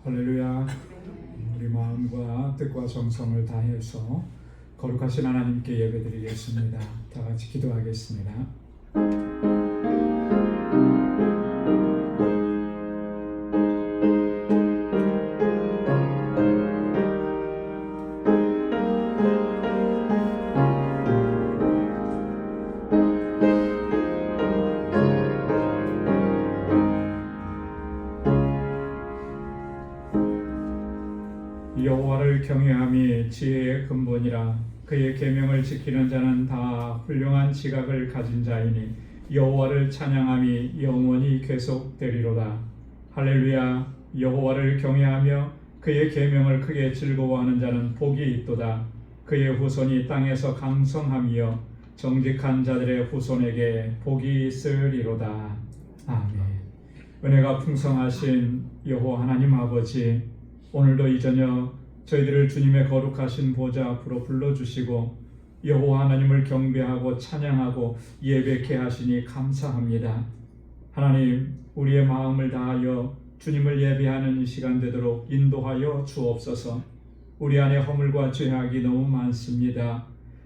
할렐루야. 우리 마음과 뜻과 정성을 다해서 거룩하신 하나님께 예배드리겠습니다. 다 같이 기도하겠습니다. 여호와를 경외함이 지혜의 근본이라. 그의 계명을 지키는 자는 다 훌륭한 지각을 가진 자이니 여호와를 찬양함이 영원히 계속되리로다. 할렐루야. 여호와를 경외하며 그의 계명을 크게 즐거워하는 자는 복이 있도다. 그의 후손이 땅에서 강성함이여 정직한 자들의 후손에게 복이 있으리로다. 아멘. 은혜가 풍성하신 여호와 하나님 아버지, 오늘도 이 저녁 저희들을 주님의 거룩하신 보좌 앞으로 불러주시고 여호와 하나님을 경배하고 찬양하고 예배케 하시니 감사합니다. 하나님, 우리의 마음을 다하여 주님을 예배하는 이 시간 되도록 인도하여 주옵소서. 우리 안에 허물과 죄악이 너무 많습니다.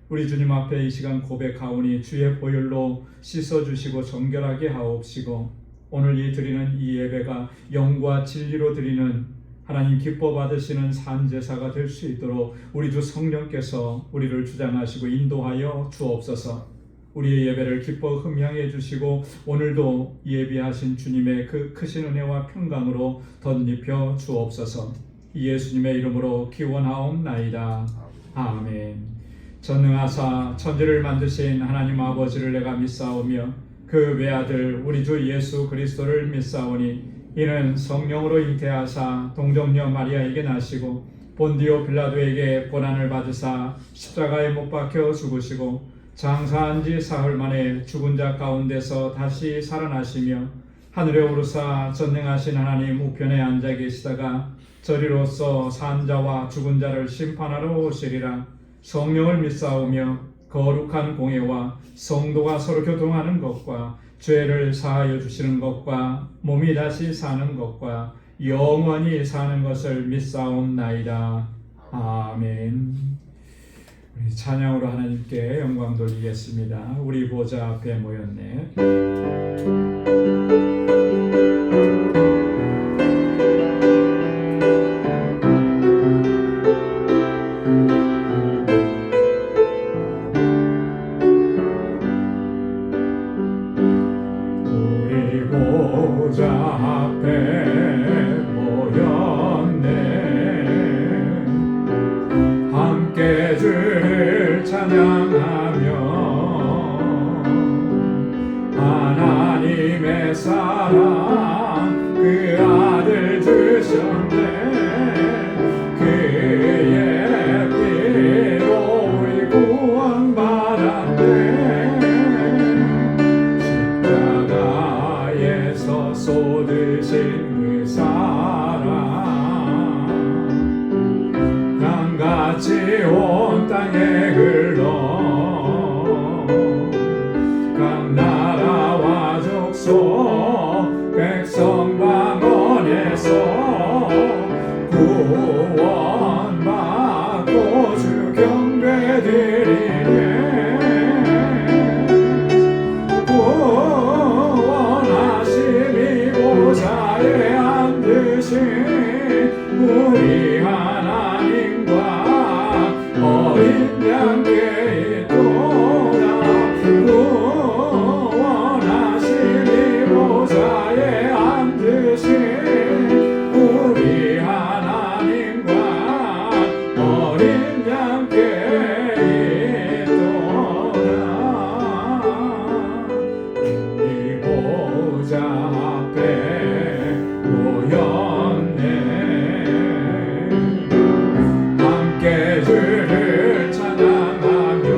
우리 주님 앞에 이 시간 고백하오니 주의 보혈로 씻어주시고 정결하게 하옵시고, 오늘 이 드리는 이 예배가 영과 진리로 드리는 하나님 기뻐 받으시는 산제사가 될 수 있도록 우리 주 성령께서 우리를 주장하시고 인도하여 주옵소서. 우리의 예배를 기뻐 흠양해 주시고 오늘도 예비하신 주님의 그 크신 은혜와 평강으로 덧입혀 주옵소서. 예수님의 이름으로 기원하옵나이다. 아멘. 전능하사 천지를 만드신 하나님 아버지를 내가 믿사오며 그 외아들 우리 주 예수 그리스도를 믿사오니 이는 성령으로 잉태하사 동정녀 마리아에게 나시고 본디오 빌라도에게 고난을 받으사 십자가에 못 박혀 죽으시고 장사한 지 사흘 만에 죽은 자 가운데서 다시 살아나시며 하늘에 오르사 전능하신 하나님 우편에 앉아 계시다가 저리로서 산 자와 죽은 자를 심판하러 오시리라. 성령을 믿사오며 거룩한 공예와 성도가 서로 교통하는 것과 죄를 사하여 주시는 것과 몸이 다시 사는 것과 영원히 사는 것을 믿사옵나이다. 아멘. 우리 찬양으로 하나님께 영광 돌리겠습니다. 우리 보좌 앞에 모였네. 보좌 앞에 모였네. 함께 주를 찬양하며 하나님의 사랑 그 아들 주셨네. 그의 피로 우리 구원받았네. 쏟으신 그 사랑 강같이 온 땅에 흘러 각 나라와 족속 백성 방언에서 구원받고 주 경배드리네. 보좌에 앉으신 우리 하나님과 어린 양께 있도다. 구원하시니 보좌에 앉으신 우리 하나님과 어린 양께 있도다. 이 보좌 함께 주를 찬양하며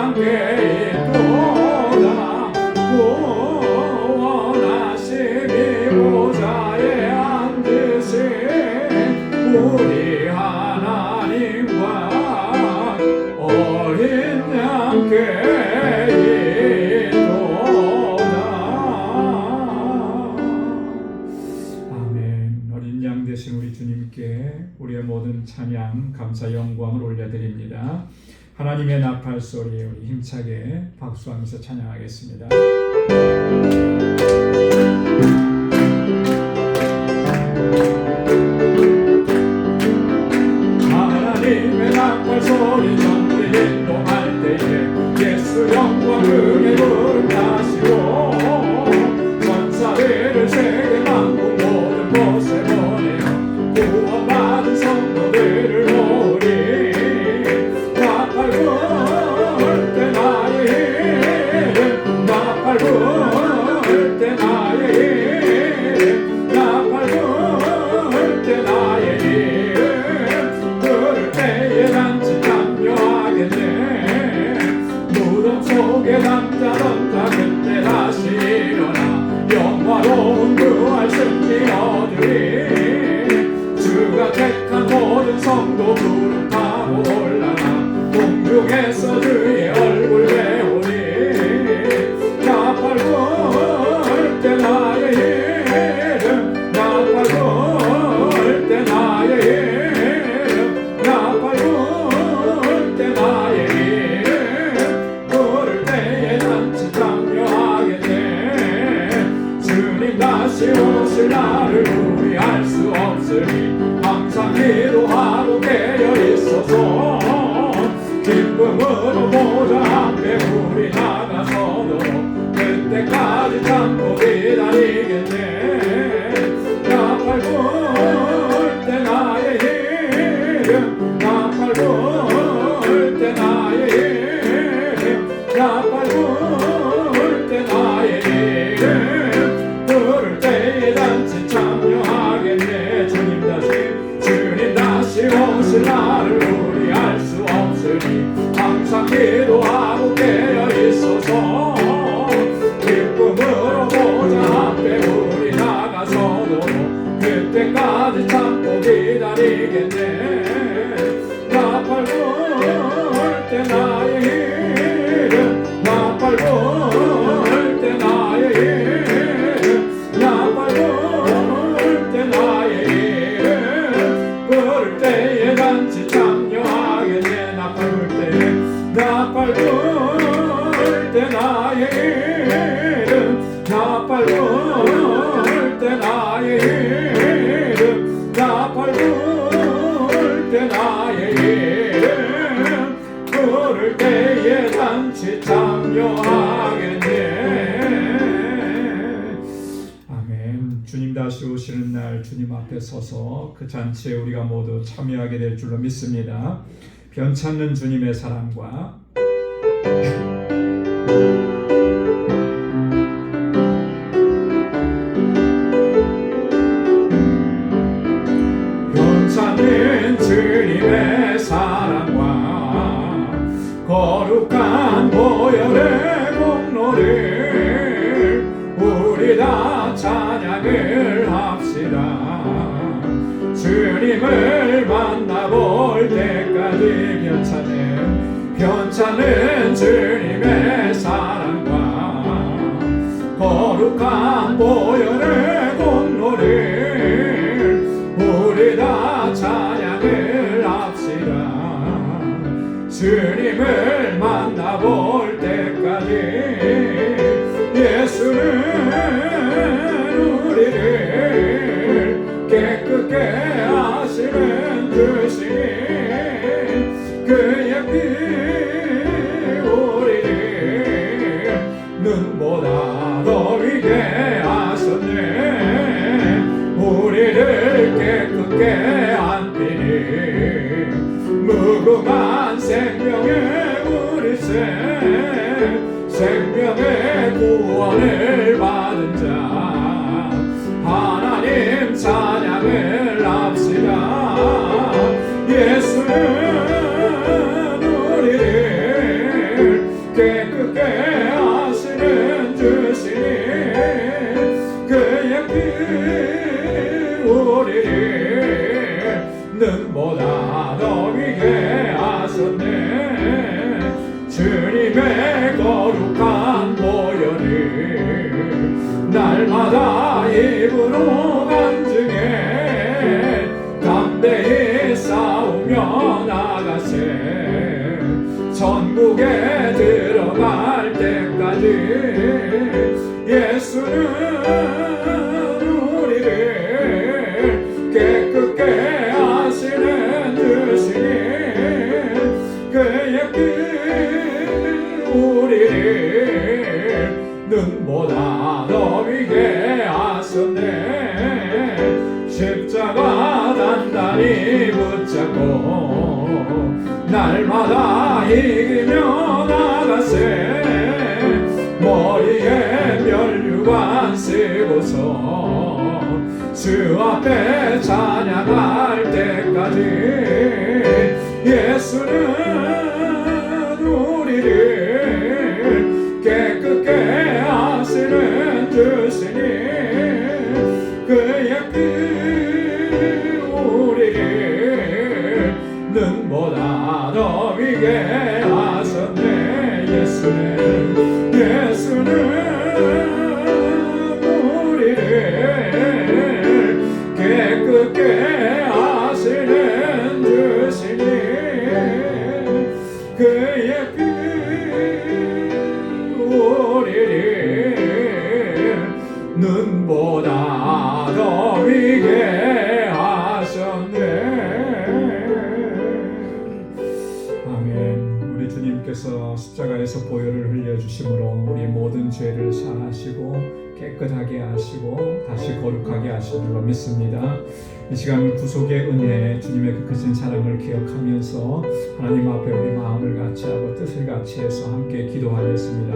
함께 있도다. 구원하심이 보좌에 앉으신 우리 하나님과 어린 양께 있도다. 아멘. 어린 양 되신 우리 주님께 우리의 모든 찬양, 감사, 영광을 올려드립니다. 하나님의 나팔 소리 우리 힘차게 박수하면서 찬양하겠습니다. 하나님의 나팔 소리 전부에 인도할 때에 예수 영광 크게 부름하시고 전사들을 세계 만국 모든 곳에 보내어 구원받은 성도들을 모으리. 나팔 불 때 나의 이름, 나팔 불 때 나의 이름, 나팔 불 때 나의 이름, 부를 때에 단지 참여하겠네. 무덤 속에 남자던 자 그때 다시 일어나 영화로운 부활 승리 얻으리. 주가 택한 모든 성도 구름 타고 올라가 공중에서 주의 얼굴 배우리. 나팔 불 때 나의 이름, 나팔 불 때 나의 이름, 나팔 불 때 나의 이름, 부를 때에 단지 참여하겠네. 주님 다시 오실 날을 우리 알 수 없으니 항상 기도하고 깨어 있어서 기쁨으로 보좌 앞에 우리 나가서도 그때까지 참고 기다리겠네. 나팔 불 때 나의 이름, 나팔 불 때 나의 이름, 나팔 불 때 나의 이름, 부를 때에 단지 참여하겠네. 주님 다시 오실 날을 우리 알 수 없으니 항상 기도하고 깨어 있어서 기쁨으로 보좌 앞에 우리 나가서도 그때까지 참고 기다리겠네. 나팔 불 때 나의 이름, 나팔 불 때 나의 이름, 나팔 불 때 나의 이름, 부를 때에 단지 참여하겠네. 나팔 불 때, 나팔 불 때 나의 이름, 나팔 불 때 나의 이름, 나팔 불 때 나의 이름, 부를 때에 단지 참여하겠네. 아멘. 주님 다시 오시는 날 주님 앞에 서서 그 잔치에 우리가 모두 참여하게 될 줄로 믿습니다. 변찮는 주님의 사랑과 변찮는 주님의 사랑과 거룩한 보혈의 공로를 우리 다 찬양을 합시다. 주님을 만나볼 때까지 변찮는 주님의 사랑과 거룩한 보혈의 공로를 우리 다 찬양을 합시다. 주님을 만나볼 때까지 예수는 우리를 깨끗게 하시는 주신 그의 피 우리를 눈보다 더 위게 하셨네. 우리를 깨끗게 안비니 무궁한 생명의 우리세 생명의 구원을 받은 자 하나님 찬양을 합시다. 예수는 우리를 깨끗게 하시는 주시니 그의 피 우리를 눈보다 더 위게 하셨네. 주님의 거룩한 보혈을 날마다 입으로 간증해 담대히 싸우며 나가세. 천국에 들어갈 때까지 예수는 우리를 깨끗게 하시는 주시니 그의 피 우리를 눈보다 더 위게 하셨네. 십자가 단단히 붙잡고 날마다 이기며 나가세. 머리에 면류관 쓰고서 주 앞에 찬양할 때까지 예수는 우리를 깨끗게 하시는 주시니 그의 피 우리를 눈보다 더 위게 하셨네. 예수는 우리를 깨끗게 하시는 주시니 그의 피 우리를 눈보다 더 위게 하셨네. 아멘. 우리 주님께서 십자가에서 보혈을 흘려주심으로 우리 모든 죄를 사하시고 깨끗하게 하시고 다시 거룩하게 하신 줄로 믿습니다. 이 시간 구속의 은혜, 주님의 그 크신 사랑을 기억하면서 하나님 앞에 우리 마음을 같이하고 뜻을 같이해서 함께 기도하겠습니다.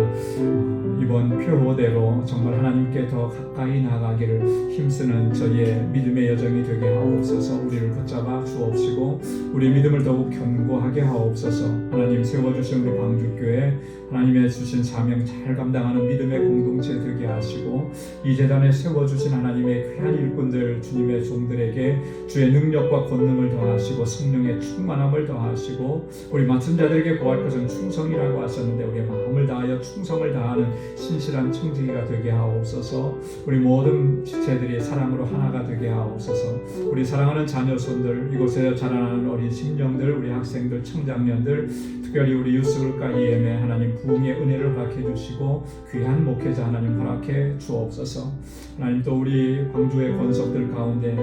이번 표대로 정말 하나님께 더 가까이 나가기를 힘쓰는 저희의 믿음의 여정이 되게 하옵소서. 우리를 붙잡아 주옵시고 우리 믿음을 더욱 견고하게 하옵소서. 하나님 세워주신 우리 방주교회 하나님의 주신 사명 잘 감당하는 믿음의 공동체 되게 하시고 이 재단에 세워주신 하나님의 귀한 일꾼들 주님의 종들에게 주의 능력과 권능을 더하시고 성령의 충만함을 더하시고 우리 맡은 자들에게 구할 것은 충성이라고 하셨는데 우리의 마음을 다하여 충성을 다하는 신실한 청지기가 되게 하옵소서. 우리 모든 지체들이 사랑으로 하나가 되게 하옵소서. 우리 사랑하는 자녀손들, 이곳에 자라나는 어린 심령들, 우리 학생들, 청장년들, 특별히 우리 유스울과 EM에 하나님 부흥의 은혜를 허락해 주시고 귀한 목회자 하나님 허락해 주옵소서. 하나님 또 우리 광주의 권속들 가운데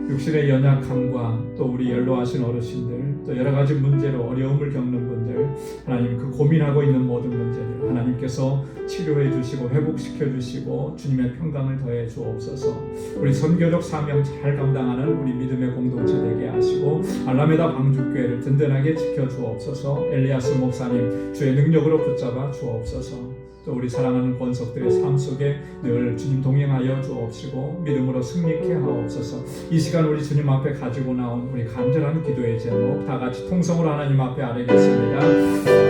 육신의 연약함과 또 우리 연로하신 어르신들 또 여러 가지 문제로 어려움을 겪는 분들 하나님 그 고민하고 있는 모든 문제들 하나님께서 치료해 주시고 회복시켜 주시고 주님의 평강을 더해 주옵소서. 우리 선교적 사명 잘 감당하는 우리 믿음의 공동체 되게 하시고 알라메다 방주교회를 든든하게 지켜 주옵소서. 엘리야스 목사님 주의 능력으로 붙잡아 주옵소서. 또 우리 사랑하는 권속들의 삶 속에 늘 주님 동행하여 주옵시고 믿음으로 승리케 하옵소서. 이 시간 우리 주님 앞에 가지고 나온 우리 간절한 기도의 제목 다 같이 통성으로 하나님 앞에 아뢰겠습니다.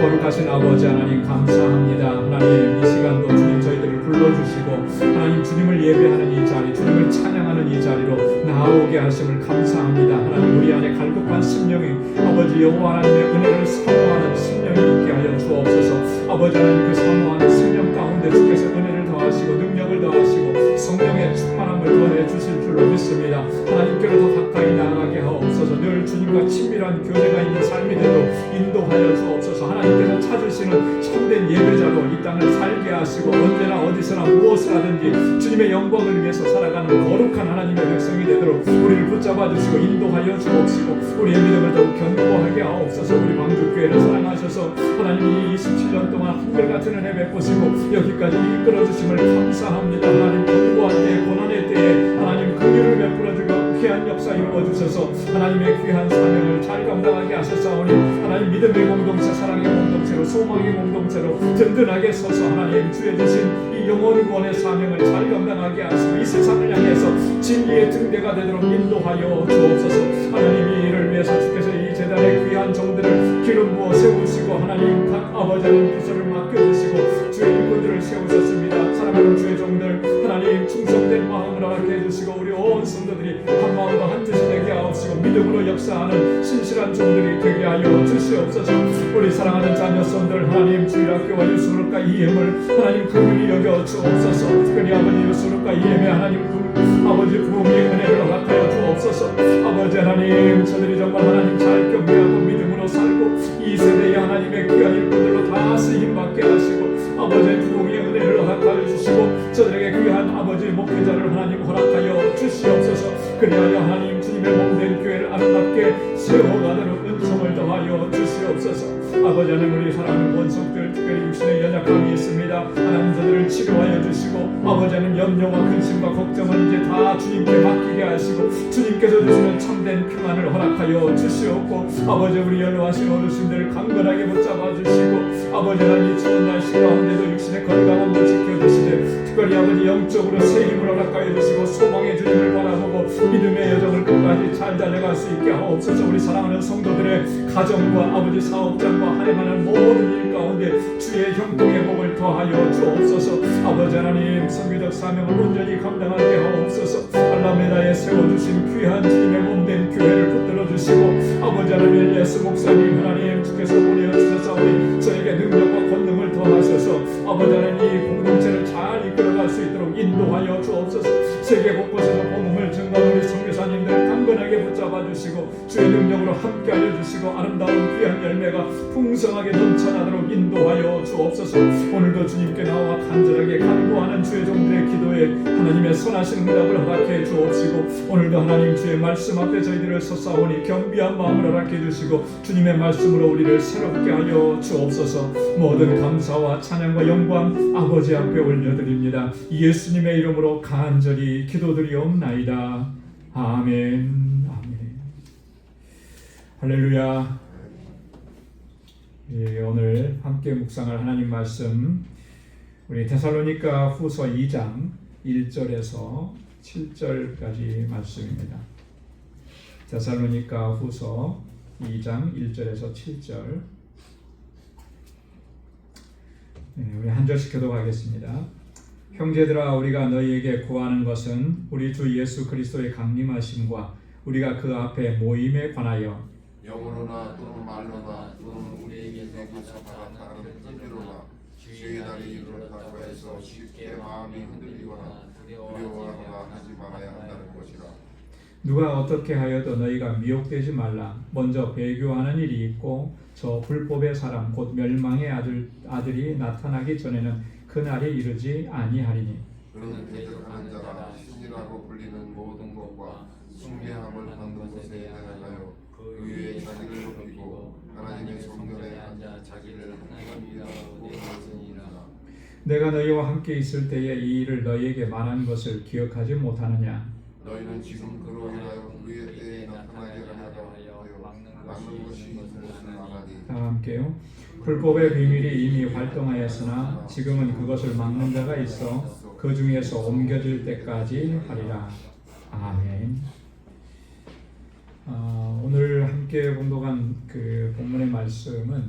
거룩하신 아버지 하나님 감사합니다. 하나님 이 시간도 주님 저희들을 불러주시고 하나님 주님을 예배하는 이 자리 주님을 찬양하는 이 자리로 나오게 하심을 감사합니다. 하나님 우리 안에 갈급한 심령이 아버지 여호와 하나님의 은혜를 사모하는 심령이 있게 하여 주옵소서. 아버지 하나님 그 사모하는 심령 가운데 주께서 은혜를 더하시고 능력을 더하시고 성령의 충만함을 더해 주실 줄로 믿습니다. 하나님께로 더 가까이 나아가게 하옵소서. 늘 주님과 친밀한 교제가 있는 삶이 되도록 인도하여 주옵소서. 하나님께서 찾으시는 참된 예배자로 이 땅을 살게 하시고 언제나 어디서나 무엇을 하든지 주님의 영광을 위해서 살아가는 거룩한 하나님의 백성이 되도록 우리를 붙잡아 주시고 인도하여 주옵시고 우리의 믿음을 더욱 견고하게 하옵소서. 우리 방주교회를 사랑하셔서 하나님 이 27년 동안 한결같은 은혜 베푸시고 여기까지 이끌어 주심을 감사합니다. 하나님 권고할 때 고난의 때에 하나님 긍휼을 베풀어 주고 귀한 귀한 역사 이루어 주셔서 하나님의 귀한 사명을 잘 감당하게 하셨사오니 하나님 믿음의 공동체, 사랑의 공동체로, 소망의 공동체로 든든하게 서서 하나님 주의 주신 이 영원 구원의 사명을 잘 감당하게 하시고 이 세상을 향해서 진리의 등대가 되도록 인도하여 주옵소서. 하나님이 이를 위해서 주께서 이 제단의 귀한 종들을 기름 부어 세우시고 하나님 각 아버지 하나님 비서를 맡겨주시고 주의 일꾼들을 세우셨습니다. 사랑하는 주의 종들 하나님 충성된 마음을 허락해 해주시고 우리 온 성도들이 한 마음과 한 뜻이 되게 하옵시고 믿음으로 역사하는 신실한 종들이 되게 하여 주시옵소서. 우리 사랑하는 자녀 성들 하나님 주일학교와 유수룩과 이엠을 하나님 긍휼히 여겨 주옵소서. 특별히 아버지 유수룩과 이엠의 하나님 아버지 부흥의 은혜를 허락하여 주옵소서. 아버지 하나님 저들이 정말 하나님 잘 경배하고 믿음으로 살고 이 세대의 하나님의 귀한 일꾼들로 다 쓰임받게 하시고 아버지의 부흥의 은혜를 허락하여 주시고 저들에게 귀한 아버지 목회자를 하나님 허락하여 주시옵소서. 그리하여 하나님 주님의 몸된 교회를 아름답게 세워가도록 은총을 더하여 주시옵소서. 아버지 하나님 우리 사랑하는 원속들 특별히 육신의 연약함이 있습니다. 하나님 저들을 치료하여 주시고 아버지 하나님 염려와 근심과 걱정을 이제 다 주님께 맡기게 하시고 주님께서 주시는 참된 평안을 허락하여 주시옵고 아버지 우리 연로하신 어르신들을 강건하게 붙잡아 주시고 아버지 하나님 이 추운 날씨 가운데도 육신의 건강함도 지켜주시되 특별히 아버지 영적으로 새 힘을 허락하여 주시고 소망의 주님을 바라보고 믿음의 여정을 끝까지 잘 달려갈 수 있게 하옵소서. 우리 사랑하는 성도들의 가정과 아버지 사업장과 하나님하는 모든 일 가운데 주의 형통의 복을 더하여 주옵소서. 아버지 하나님 선교적 사명을 온전히 감당하게 하옵소서. 알라메다에 세워주신 귀한 주님의 몸된 교회를 붙들어 주시고 아버지 하나님 예수 목사님 하나님 주께서 보내주셔서 저에게 능력과 권능을 더하셔서 아버지 하나님 이 공동체를 잘 이끌어갈 수 있도록 인도하여 주옵소서. 세계 곳곳에서 복음을 증거하는 우리 선교사님들 강건하게 붙잡아 주시고 주의 능력으로 함께하여 주시고 아름다운 귀한 열매가 풍성하게 넘쳐나도록 인도하여 주옵소서. 오늘도 주님께 나와 간절하게 간구하는 주의 종들의 기도에 하나님의 선하신 응답을 허락해 주옵시고 오늘도 하나님 주의 말씀 앞에 저희들을 섰사오니 겸비한 마음을 허락해 주시고 주님의 말씀으로 우리를 새롭게 하여 주옵소서. 모든 감사와 찬양과 영광 아버지 앞에 올려드립니다. 예수님의 이름으로 간절히 기도드리옵나이다. 아멘. 아멘. 할렐루야. 예, 오늘 함께 묵상할 하나님 말씀 우리 데살로니가 후서 2장 1절에서 7절까지 말씀입니다. 데살로니가 후서 2장 1절에서 7절. 우리 한 절씩 교독하겠습니다. 형제들아 우리가 너희에게 구하는 것은 우리 주 예수 그리스도의 강림하심과 우리가 그 앞에 모임에 관하여 영으로나 또는 말로나 또는 우리에게서 받았다는 뜻으로나 주의 날이 이르렀다고 해서 쉽게 마음이 흔들리거나 두려워하거나 하지 말아야 한다는 것이라. 누가 어떻게 하여도 너희가 미혹되지 말라. 먼저 배교하는 일이 있고 저 불법의 사람 곧 멸망의 아들이 나타나기 전에는 그 날이 이르지 아니하리니. 그는 대적하는 자가 신이라고 불리는 모든 것과 숭배함을 받는 곳에 나아가요. 그 위에 자기를 높이고 하나님의 성전에 앉아 자기를 하나님이라고 부르느니라. 내가 너희와 함께 있을 때에 이 일을 너희에게 말한 것을 기억하지 못하느냐. 너희는 지금 그로 인하여 그의 때에 나타나게 하려 막는 것이 무엇을 말하니. 다 함께요. 불법의 비밀이 이미 활동하였으나 지금은 그것을 막는 자가 있어 그 중에서 옮겨질 때까지 하리라. 아멘. 오늘 함께 봉독한 그 본문의 말씀은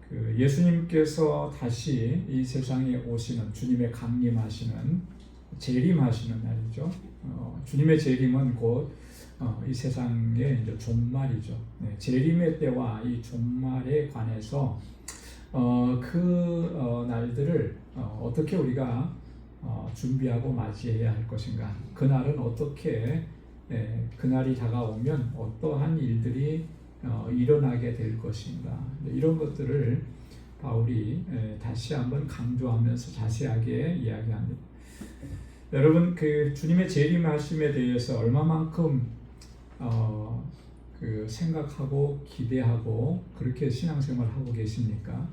그 예수님께서 다시 이 세상에 오시는 주님의 강림하시는 재림하시는 날이죠. 주님의 재림은 곧 이 세상의 이제 종말이죠. 네, 재림의 때와 이 종말에 관해서 그 날들을 어떻게 우리가 준비하고 맞이해야 할 것인가? 그 날은 어떻게 그날이 다가오면 어떠한 일들이 일어나게 될 것인가? 이런 것들을 바울이 다시 한번 강조하면서 자세하게 이야기합니다. 여러분, 그 주님의 재림하심에 대해서 얼마만큼 그 생각하고 기대하고 그렇게 신앙생활 하고 계십니까?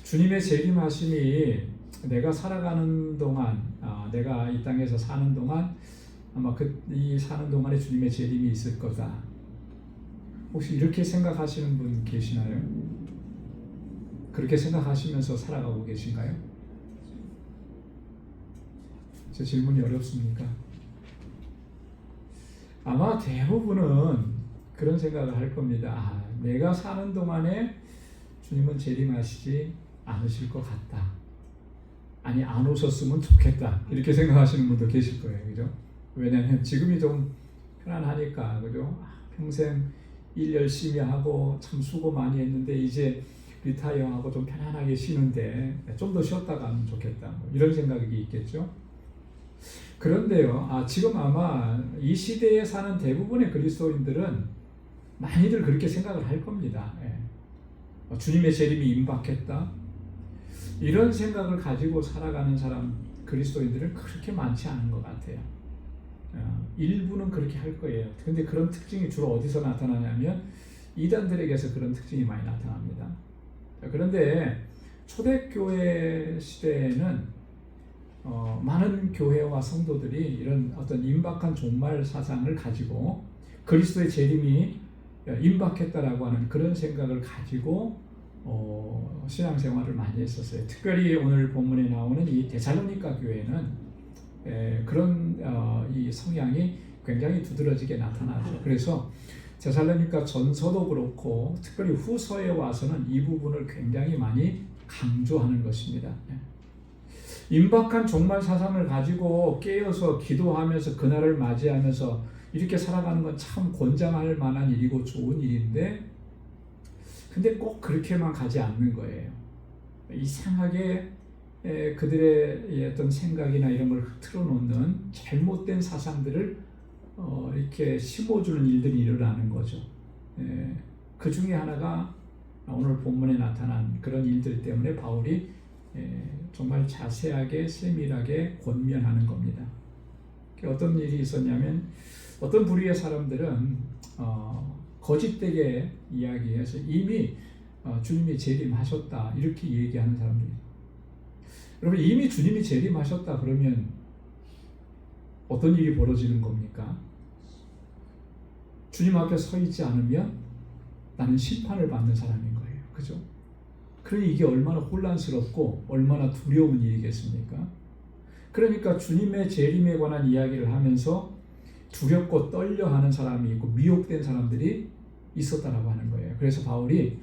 주님의 재림하심이 내가 살아가는 동안 내가 이 땅에서 사는 동안 아마 이 사는 동안에 주님의 재림이 있을 거다. 혹시 이렇게 생각하시는 분 계시나요? 그렇게 생각하시면서 살아가고 계신가요? 제 질문이 어렵습니까? 아마 대부분은 그런 생각을 할 겁니다. 내가 사는 동안에 주님은 재림하시지 않으실 것 같다. 아니, 안 오셨으면 좋겠다. 이렇게 생각하시는 분도 계실 거예요. 그죠? 왜냐하면 지금이 좀 편안하니까. 그죠? 평생 일 열심히 하고 참 수고 많이 했는데 이제 리타이어하고 좀 편안하게 쉬는데 좀 더 쉬었다 가면 좋겠다. 이런 생각이 있겠죠. 그런데요, 지금 아마 이 시대에 사는 대부분의 그리스도인들은 많이들 그렇게 생각을 할 겁니다. 주님의 재림이 임박했다. 이런 생각을 가지고 살아가는 사람, 그리스도인들은 그렇게 많지 않은 것 같아요. 일부는 그렇게 할 거예요. 근데 그런 특징이 주로 어디서 나타나냐면 이단들에게서 그런 특징이 많이 나타납니다. 그런데 초대교회 시대에는 많은 교회와 성도들이 이런 어떤 임박한 종말 사상을 가지고 그리스도의 재림이 임박했다라고 하는 그런 생각을 가지고 신앙생활을 많이 했었어요. 특별히 오늘 본문에 나오는 이 데살로니가 교회는 그런 이 성향이 굉장히 두드러지게 나타나죠. 그래서 데살로니가 전서도 그렇고 특별히 후서에 와서는 이 부분을 굉장히 많이 강조하는 것입니다. 임박한 종말 사상을 가지고 깨어서 기도하면서 그날을 맞이하면서 이렇게 살아가는 건 참 권장할 만한 일이고 좋은 일인데, 근데 꼭 그렇게만 가지 않는 거예요. 이상하게 그들의 어떤 생각이나 이런 걸 틀어놓는 잘못된 사상들을 이렇게 심어주는 일들이 일어나는 거죠. 그 중에 하나가 오늘 본문에 나타난 그런 일들 때문에 바울이 정말 자세하게 세밀하게 권면하는 겁니다. 어떤 일이 있었냐면 어떤 부류의 사람들은 거짓되게 이야기해서 이미 주님이 재림하셨다 이렇게 얘기하는 사람들이. 여러분, 이미 주님이 재림하셨다 그러면 어떤 일이 벌어지는 겁니까? 주님 앞에 서 있지 않으면 나는 심판을 받는 사람인 거예요. 그죠? 그러니 이게 얼마나 혼란스럽고 얼마나 두려운 일이겠습니까? 그러니까 주님의 재림에 관한 이야기를 하면서 두렵고 떨려하는 사람이 있고 미혹된 사람들이 있었다라고 하는 거예요. 그래서 바울이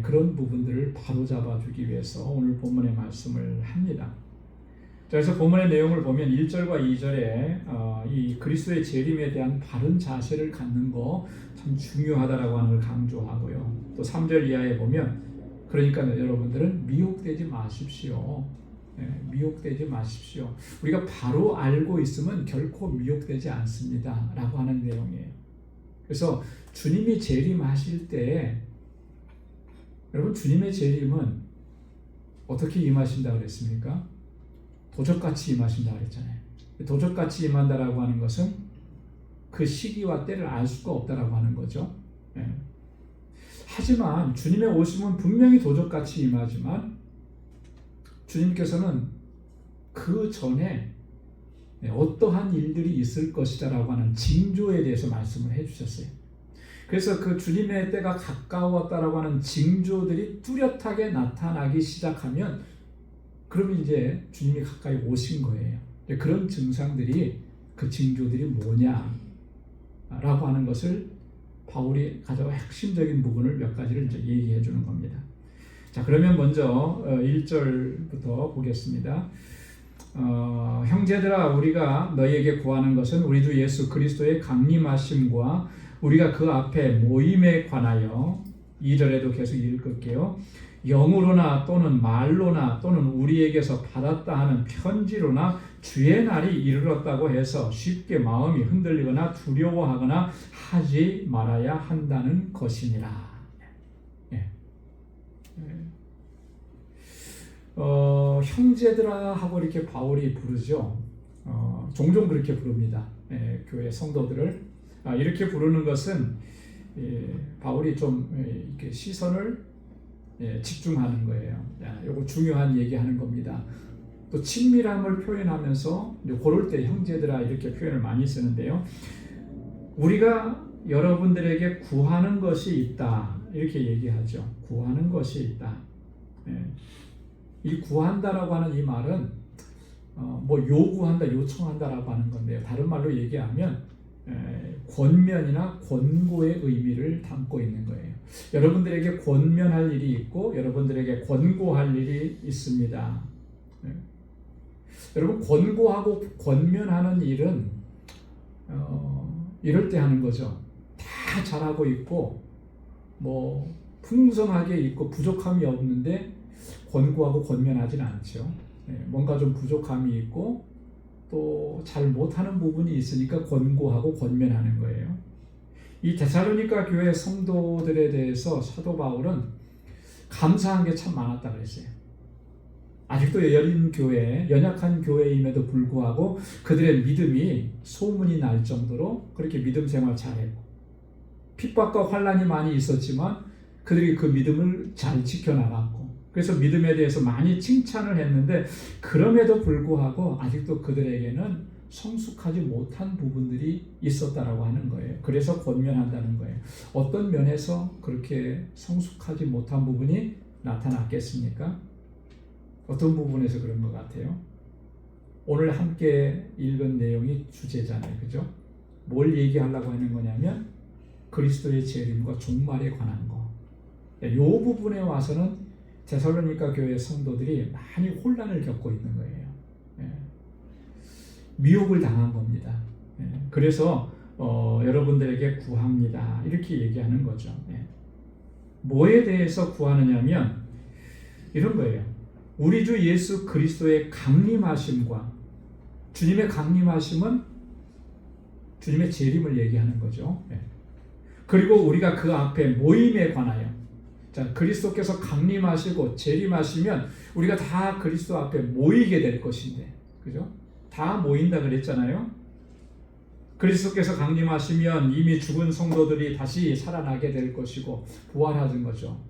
그런 부분들을 바로잡아 주기 위해서 오늘 본문의 말씀을 합니다. 그래서 본문의 내용을 보면 1절과 2절에 이 그리스도의 재림에 대한 바른 자세를 갖는 거 참 중요하다라고 하는 걸 강조하고요. 또 3절 이하에 보면 그러니까 여러분들은 미혹되지 마십시오. 미혹되지 마십시오. 우리가 바로 알고 있으면 결코 미혹되지 않습니다. 라고 하는 내용이에요. 그래서 주님이 재림하실 때 여러분, 주님의 재림은 어떻게 임하신다 그랬습니까? 도적같이 임하신다 그랬잖아요. 도적같이 임한다라고 하는 것은 그 시기와 때를 알 수가 없다라고 하는 거죠. 하지만 주님의 오심은 분명히 도적같이 임하지만 주님께서는 그 전에 어떠한 일들이 있을 것이다라고 하는 징조에 대해서 말씀을 해주셨어요. 그래서 그 주님의 때가 가까웠다라고 하는 징조들이 뚜렷하게 나타나기 시작하면 그러면 이제 주님이 가까이 오신 거예요. 그런 증상들이 그 징조들이 뭐냐라고 하는 것을 바울이 가장 핵심적인 부분을 몇 가지를 이제 얘기해 주는 겁니다. 자, 그러면 먼저 1절부터 보겠습니다. 형제들아, 우리가 너희에게 구하는 것은 우리 주 예수 그리스도의 강림하심과 우리가 그 앞에 모임에 관하여 2절에도 계속 읽을게요. 영으로나 또는 말로나 또는 우리에게서 받았다 하는 편지로나 주의 날이 이르렀다고 해서 쉽게 마음이 흔들리거나 두려워하거나 하지 말아야 한다는 것이니라. 형제들아 하고 이렇게 바울이 부르죠. 종종 그렇게 부릅니다. 교회 성도들을 이렇게 부르는 것은 바울이 좀 이렇게 시선을 집중하는 거예요. 요거 중요한 얘기하는 겁니다. 또 친밀함을 표현하면서 이제 그럴 때 형제들아 이렇게 표현을 많이 쓰는데요. 우리가 여러분들에게 구하는 것이 있다 이렇게 얘기하죠. 구하는 것이 있다. 예. 이 구한다라고 하는 이 말은 뭐 요구한다, 요청한다라고 하는 건데요. 다른 말로 얘기하면 권면이나 권고의 의미를 담고 있는 거예요. 여러분들에게 권면할 일이 있고 여러분들에게 권고할 일이 있습니다. 여러분 권고하고 권면하는 일은 이럴 때 하는 거죠. 다 잘하고 있고 뭐 풍성하게 있고 부족함이 없는데 권고하고 권면하진 않죠. 뭔가 좀 부족함이 있고 또 잘 못하는 부분이 있으니까 권고하고 권면하는 거예요. 이 데살로니가 교회 성도들에 대해서 사도 바울은 감사한 게 참 많았다 그랬어요. 아직도 여린 교회, 연약한 교회임에도 불구하고 그들의 믿음이 소문이 날 정도로 그렇게 믿음 생활 잘했고 핍박과 환난이 많이 있었지만 그들이 그 믿음을 잘 지켜나갔고 그래서 믿음에 대해서 많이 칭찬을 했는데 그럼에도 불구하고 아직도 그들에게는 성숙하지 못한 부분들이 있었다라고 하는 거예요. 그래서 권면한다는 거예요. 어떤 면에서 그렇게 성숙하지 못한 부분이 나타났겠습니까? 어떤 부분에서 그런 것 같아요? 오늘 함께 읽은 내용이 주제잖아요. 그죠? 뭘 얘기하려고 하는 거냐면 그리스도의 재림과 종말에 관한 거. 이 부분에 와서는 데살로니가 교회 성도들이 많이 혼란을 겪고 있는 거예요. 미혹을 당한 겁니다. 그래서 여러분들에게 구합니다. 이렇게 얘기하는 거죠. 뭐에 대해서 구하느냐면 이런 거예요. 우리 주 예수 그리스도의 강림하심과 주님의 강림하심은 주님의 재림을 얘기하는 거죠. 그리고 우리가 그 앞에 모임에 관하여 자, 그리스도께서 강림하시고 재림하시면 우리가 다 그리스도 앞에 모이게 될 것인데 그죠? 다 모인다 그랬잖아요. 그리스도께서 강림하시면 이미 죽은 성도들이 다시 살아나게 될 것이고 부활하는 거죠.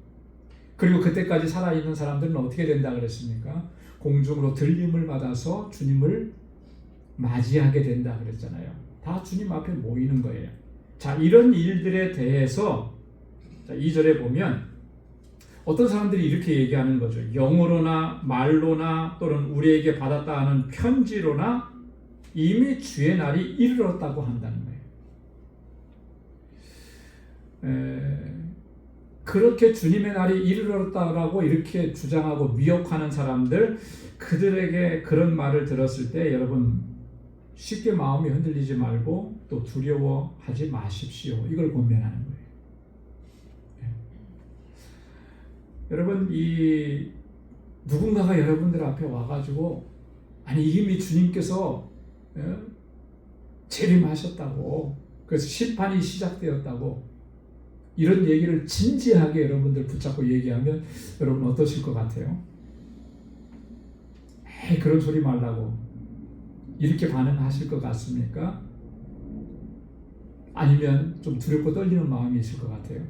그리고 그때까지 살아있는 사람들은 어떻게 된다 그랬습니까? 공중으로 들림을 받아서 주님을 맞이하게 된다 그랬잖아요. 다 주님 앞에 모이는 거예요. 자, 이런 일들에 대해서 2절에 보면 어떤 사람들이 이렇게 얘기하는 거죠. 영어로나 말로나 또는 우리에게 받았다 하는 편지로나 이미 주의 날이 이르렀다고 한다는 거예요. 그렇게 주님의 날이 이르렀다라고 이렇게 주장하고 미혹하는 사람들 그들에게 그런 말을 들었을 때 여러분 쉽게 마음이 흔들리지 말고 또 두려워하지 마십시오. 이걸 권면하는 거예요. 여러분 이 누군가가 여러분들 앞에 와가지고 아니 이미 주님께서 재림하셨다고 그래서 심판이 시작되었다고 이런 얘기를 진지하게 여러분들 붙잡고 얘기하면 여러분 어떠실 것 같아요? 에이 그런 소리 말라고 이렇게 반응하실 것 같습니까? 아니면 좀 두렵고 떨리는 마음이 있을 것 같아요?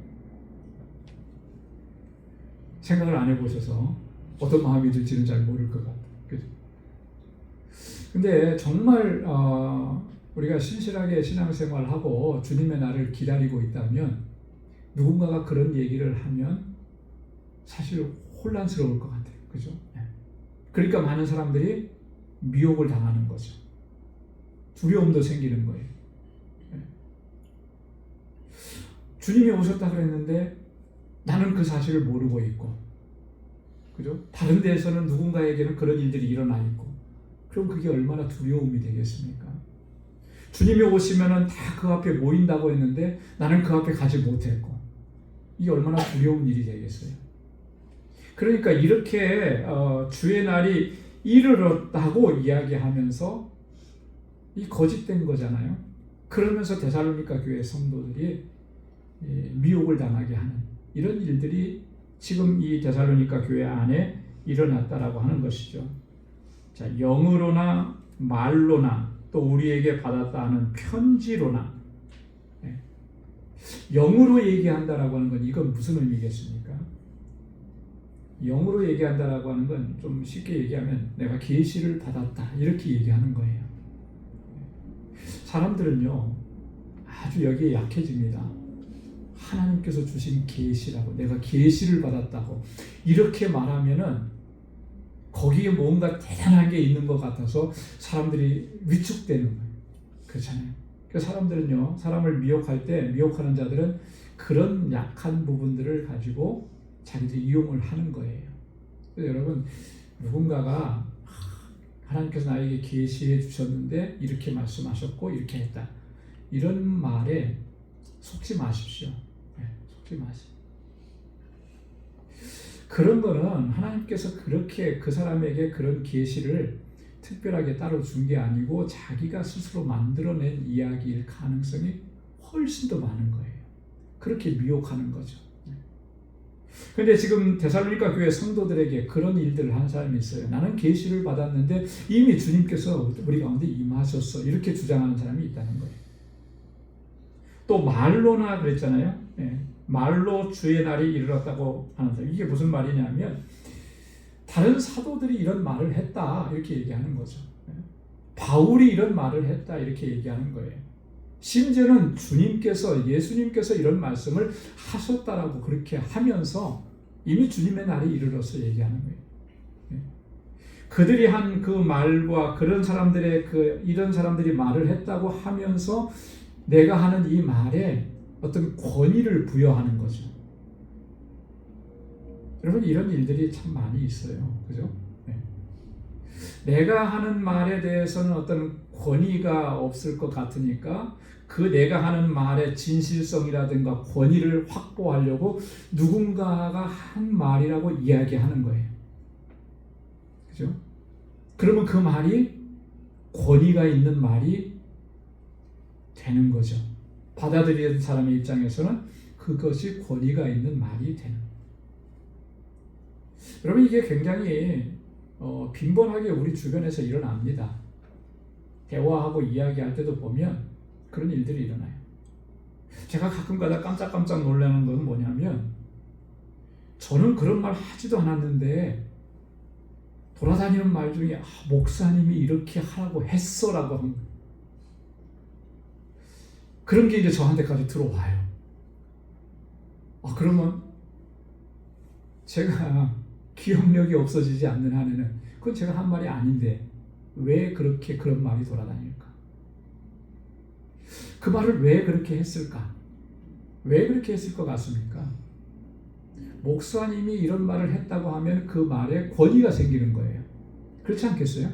생각을 안 해보셔서 어떤 마음이 들지는 잘 모를 것 같아요. 그죠? 근데 정말 우리가 신실하게 신앙생활을 하고 주님의 날을 기다리고 있다면 누군가가 그런 얘기를 하면 사실 혼란스러울 것 같아요. 그죠? 그러니까 많은 사람들이 미혹을 당하는 거죠. 두려움도 생기는 거예요. 주님이 오셨다 그랬는데 나는 그 사실을 모르고 있고, 그죠? 다른 데에서는 누군가에게는 그런 일들이 일어나 있고, 그럼 그게 얼마나 두려움이 되겠습니까? 주님이 오시면은 다 그 앞에 모인다고 했는데 나는 그 앞에 가지 못했고, 이게 얼마나 두려운 일이 되겠어요? 그러니까 이렇게 주의 날이 이르렀다고 이야기하면서 이 거짓된 거잖아요. 그러면서 데살로니가 교회 성도들이 미혹을 당하게 하는 이런 일들이 지금 이 데살로니가 교회 안에 일어났다라고 하는 것이죠. 자, 영으로나 말로나 또 우리에게 받았다 하는 편지로나 영으로 얘기한다라고 하는 건 이건 무슨 의미겠습니까? 영으로 얘기한다라고 하는 건 좀 쉽게 얘기하면 내가 계시를 받았다 이렇게 얘기하는 거예요. 사람들은요 아주 여기에 약해집니다. 하나님께서 주신 계시라고, 내가 계시를 받았다고 이렇게 말하면은 거기에 뭔가 대단한 게 있는 것 같아서 사람들이 위축되는 거예요. 그렇잖아요. 그래서 사람들은요, 사람을 미혹할 때, 미혹하는 자들은 그런 약한 부분들을 가지고 자기들이 이용을 하는 거예요. 그래서 여러분, 누군가가 하나님께서 나에게 계시해 주셨는데 이렇게 말씀하셨고 이렇게 했다, 이런 말에 속지 마십시오. 속지 마십시오. 그런 거는 하나님께서 그렇게 그 사람에게 그런 계시를 특별하게 따로 준 게 아니고 자기가 스스로 만들어낸 이야기일 가능성이 훨씬 더 많은 거예요. 그렇게 미혹하는 거죠. 그런데 지금 데살로니가 교회 성도들에게 그런 일들을 한 사람이 있어요. 나는 계시를 받았는데 이미 주님께서 우리 가운데 임하셨어, 이렇게 주장하는 사람이 있다는 거예요. 또 말로나 그랬잖아요. 말로 주의 날이 이르렀다고 하는 사람. 이게 무슨 말이냐면 다른 사도들이 이런 말을 했다 이렇게 얘기하는 거죠. 바울이 이런 말을 했다 이렇게 얘기하는 거예요. 심지어는 주님께서, 예수님께서 이런 말씀을 하셨다라고 그렇게 하면서 이미 주님의 날이 이르러서 얘기하는 거예요. 그들이 한 그 말과 그런 사람들의 이런 사람들이 말을 했다고 하면서 내가 하는 이 말에 어떤 권위를 부여하는 거죠. 여러분, 이런 일들이 참 많이 있어요. 그죠? 내가 하는 말에 대해서는 어떤 권위가 없을 것 같으니까 그 내가 하는 말의 진실성이라든가 권위를 확보하려고 누군가가 한 말이라고 이야기하는 거예요. 그죠? 그러면 그 말이 권위가 있는 말이 되는 거죠. 받아들이는 사람의 입장에서는 그것이 권위가 있는 말이 되는 거예요. 여러분, 이게 굉장히 빈번하게 우리 주변에서 일어납니다. 대화하고 이야기할 때도 보면 그런 일들이 일어나요. 제가 가끔가다 깜짝깜짝 놀라는 건 뭐냐면 저는 그런 말 하지도 않았는데 돌아다니는 말 중에 목사님이 이렇게 하라고 했어라고 하는 거예요. 그런 게 이제 저한테까지 들어와요. 그러면 제가 기억력이 없어지지 않는 한에는 그건 제가 한 말이 아닌데 왜 그렇게 그런 말이 돌아다닐까? 그 말을 왜 그렇게 했을까? 왜 그렇게 했을 것 같습니까? 목사님이 이런 말을 했다고 하면 그 말에 권위가 생기는 거예요. 그렇지 않겠어요?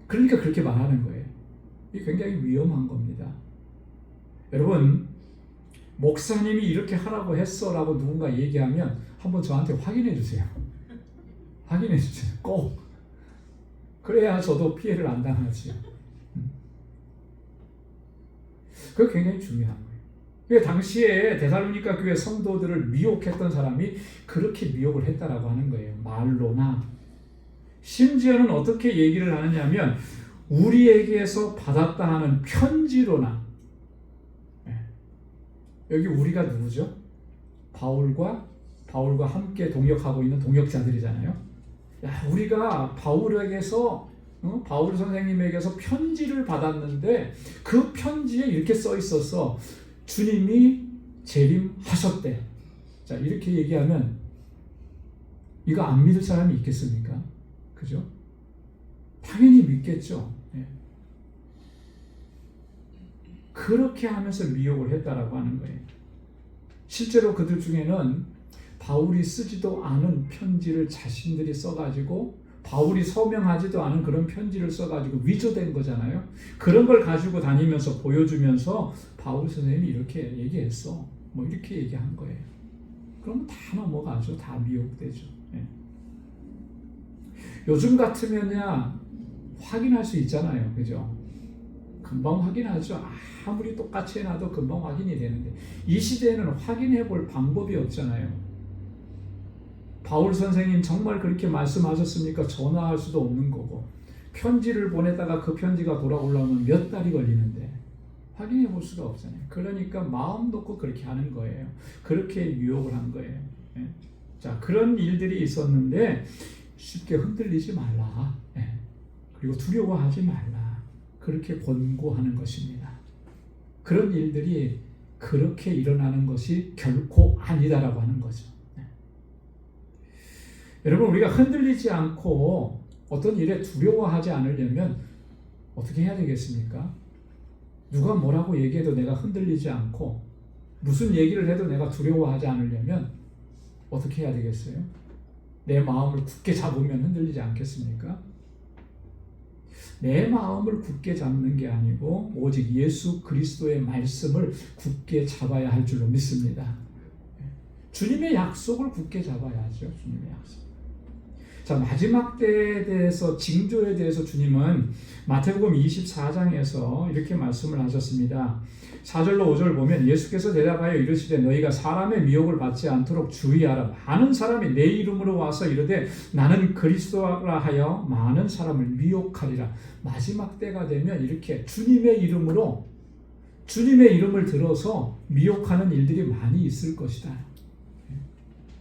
그러니까 그렇게 말하는 거예요. 이게 굉장히 위험한 겁니다. 여러분, 목사님이 이렇게 하라고 했어 라고 누군가 얘기하면 한번 저한테 확인해 주세요. 확인해 주세요. 꼭. 그래야 저도 피해를 안 당하지. 그게 굉장히 중요한 거예요. 그러니까 당시에 데살로니가 교회 성도들을 미혹했던 사람이 그렇게 미혹을 했다라고 하는 거예요. 말로나. 심지어는 어떻게 얘기를 하느냐면 우리에게서 받았다 하는 편지로나. 여기 우리가 누구죠? 바울과 함께 동역하고 있는 동역자들이잖아요. 우리가 바울에게서 바울 선생님에게서 편지를 받았는데 그 편지에 이렇게 써 있어서 주님이 재림하셨대. 자, 이렇게 얘기하면 이거 안 믿을 사람이 있겠습니까? 그죠? 당연히 믿겠죠. 그렇게 하면서 미혹을 했다라고 하는 거예요. 실제로 그들 중에는 바울이 쓰지도 않은 편지를 자신들이 써가지고 바울이 서명하지도 않은 그런 편지를 써가지고 위조된 거잖아요. 그런 걸 가지고 다니면서 보여주면서 바울 선생님이 이렇게 얘기했어. 뭐 이렇게 얘기한 거예요. 그럼 다 넘어가죠. 다 미혹되죠. 요즘 같으면야 확인할 수 있잖아요. 그죠? 금방 확인하죠. 아무리 똑같이 해놔도 금방 확인이 되는데 이 시대에는 확인해 볼 방법이 없잖아요. 바울 선생님 정말 그렇게 말씀하셨습니까? 전화할 수도 없는 거고 편지를 보내다가 그 편지가 돌아오려면 몇 달이 걸리는데 확인해 볼 수가 없잖아요. 그러니까 마음 놓고 그렇게 하는 거예요. 그렇게 유혹을 한 거예요. 자, 그런 일들이 있었는데 쉽게 흔들리지 말라. 그리고 두려워하지 말라. 그렇게 권고하는 것입니다. 그런 일들이 그렇게 일어나는 것이 결코 아니다라고 하는 거죠. 여러분, 우리가 흔들리지 않고 어떤 일에 두려워하지 않으려면 어떻게 해야 되겠습니까? 누가 뭐라고 얘기해도 내가 흔들리지 않고 무슨 얘기를 해도 내가 두려워하지 않으려면 어떻게 해야 되겠어요? 내 마음을 굳게 잡으면 흔들리지 않겠습니까? 내 마음을 굳게 잡는 게 아니고 오직 예수 그리스도의 말씀을 굳게 잡아야 할 줄로 믿습니다. 주님의 약속을 굳게 잡아야죠. 주님의 약속. 자, 마지막 때에 대해서, 징조에 대해서 주님은 마태복음 24장에서 이렇게 말씀을 하셨습니다. 4절로 5절 보면 예수께서 대답하여 이르시되 너희가 사람의 미혹을 받지 않도록 주의하라. 많은 사람이 내 이름으로 와서 이르되 나는 그리스도라 하여 많은 사람을 미혹하리라. 마지막 때가 되면 이렇게 주님의 이름으로, 주님의 이름을 들어서 미혹하는 일들이 많이 있을 것이다.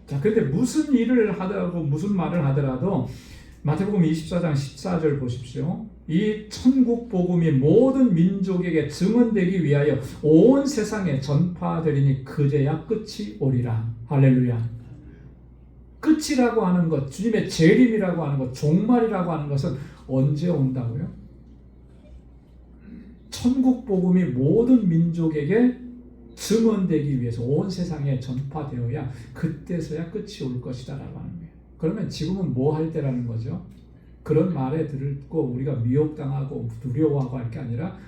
자, 근데 무슨 일을 하더라도, 무슨 말을 하더라도 마태복음 24장 14절 보십시오. 이 천국 복음이 모든 민족에게 증언되기 위하여 온 세상에 전파되리니 그제야 끝이 오리라. 할렐루야. 끝이라고 하는 것, 주님의 재림이라고 하는 것, 종말이라고 하는 것은 언제 온다고요? 천국 복음이 모든 민족에게 증언되기 위해서 온 세상에 전파되어야 그때서야 끝이 올 것이다 라고 하는 거예요. 그러면 지금은 뭐 할 때라는 거죠? 그런 말에 듣고 우리가 미혹당하고 두려워하고 할 게 아니라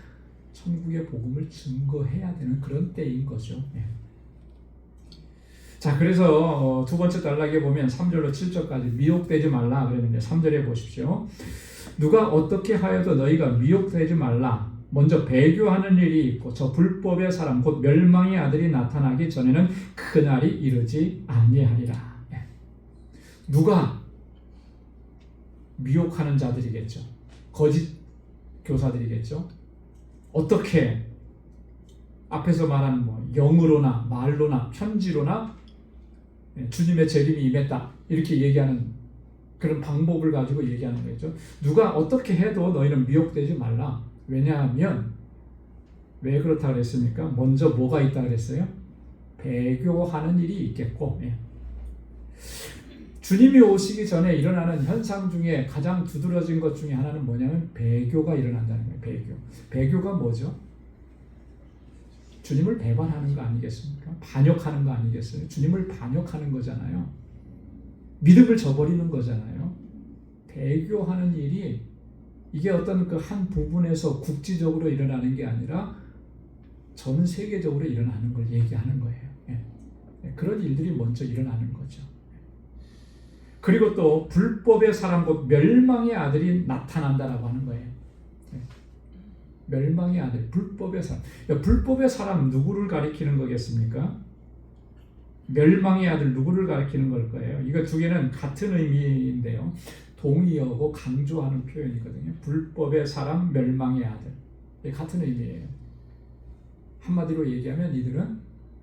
천국의 복음을 증거해야 되는 그런 때인 거죠. 자, 그래서 두 번째 단락에 보면 3절로 7절까지 미혹되지 말라 그랬는데 3절에 보십시오. 누가 어떻게 하여도 너희가 미혹되지 말라. 먼저 배교하는 일이 있고 저 불법의 사람 곧 멸망의 아들이 나타나기 전에는 그날이 이르지 아니하리라. 누가? 미혹하는 자들이겠죠. 거짓 교사들이겠죠. 어떻게? 앞에서 말한 영으로나 말로나 편지로나 주님의 재림이 임했다 이렇게 얘기하는 그런 방법을 가지고 얘기하는 거죠. 누가 어떻게 해도 너희는 미혹되지 말라. 왜냐하면 왜 그렇다 그랬습니까? 먼저 뭐가 있다 그랬어요? 배교하는 일이 있겠고, 주님이 오시기 전에 일어나는 현상 중에 가장 두드러진 것 중에 하나는 뭐냐면 배교가 일어난다는 거예요. 배교가 뭐죠? 주님을 배반하는 거 아니겠습니까? 반역하는 거 아니겠어요? 주님을 반역하는 거잖아요. 믿음을 저버리는 거잖아요. 배교하는 일이 이게 어떤 그 한 부분에서 국지적으로 일어나는 게 아니라 전 세계적으로 일어나는 걸 얘기하는 거예요. 그런 일들이 먼저 일어나는 거죠. 그리고 또 불법의 사람 곧 멸망의 아들이 나타난다라고 하는 거예요. 멸망의 아들, 불법의 사람. 불법의 사람 누구를 가리키는 거겠습니까? 멸망의 아들 누구를 가리키는 걸 거예요. 이거 두 개는 같은 의미인데요. 동의어고 강조하는 표현이거든요. 불법의 사람, 멸망의 아들. 같은 의미예요. 한마디로 얘기하면 이들은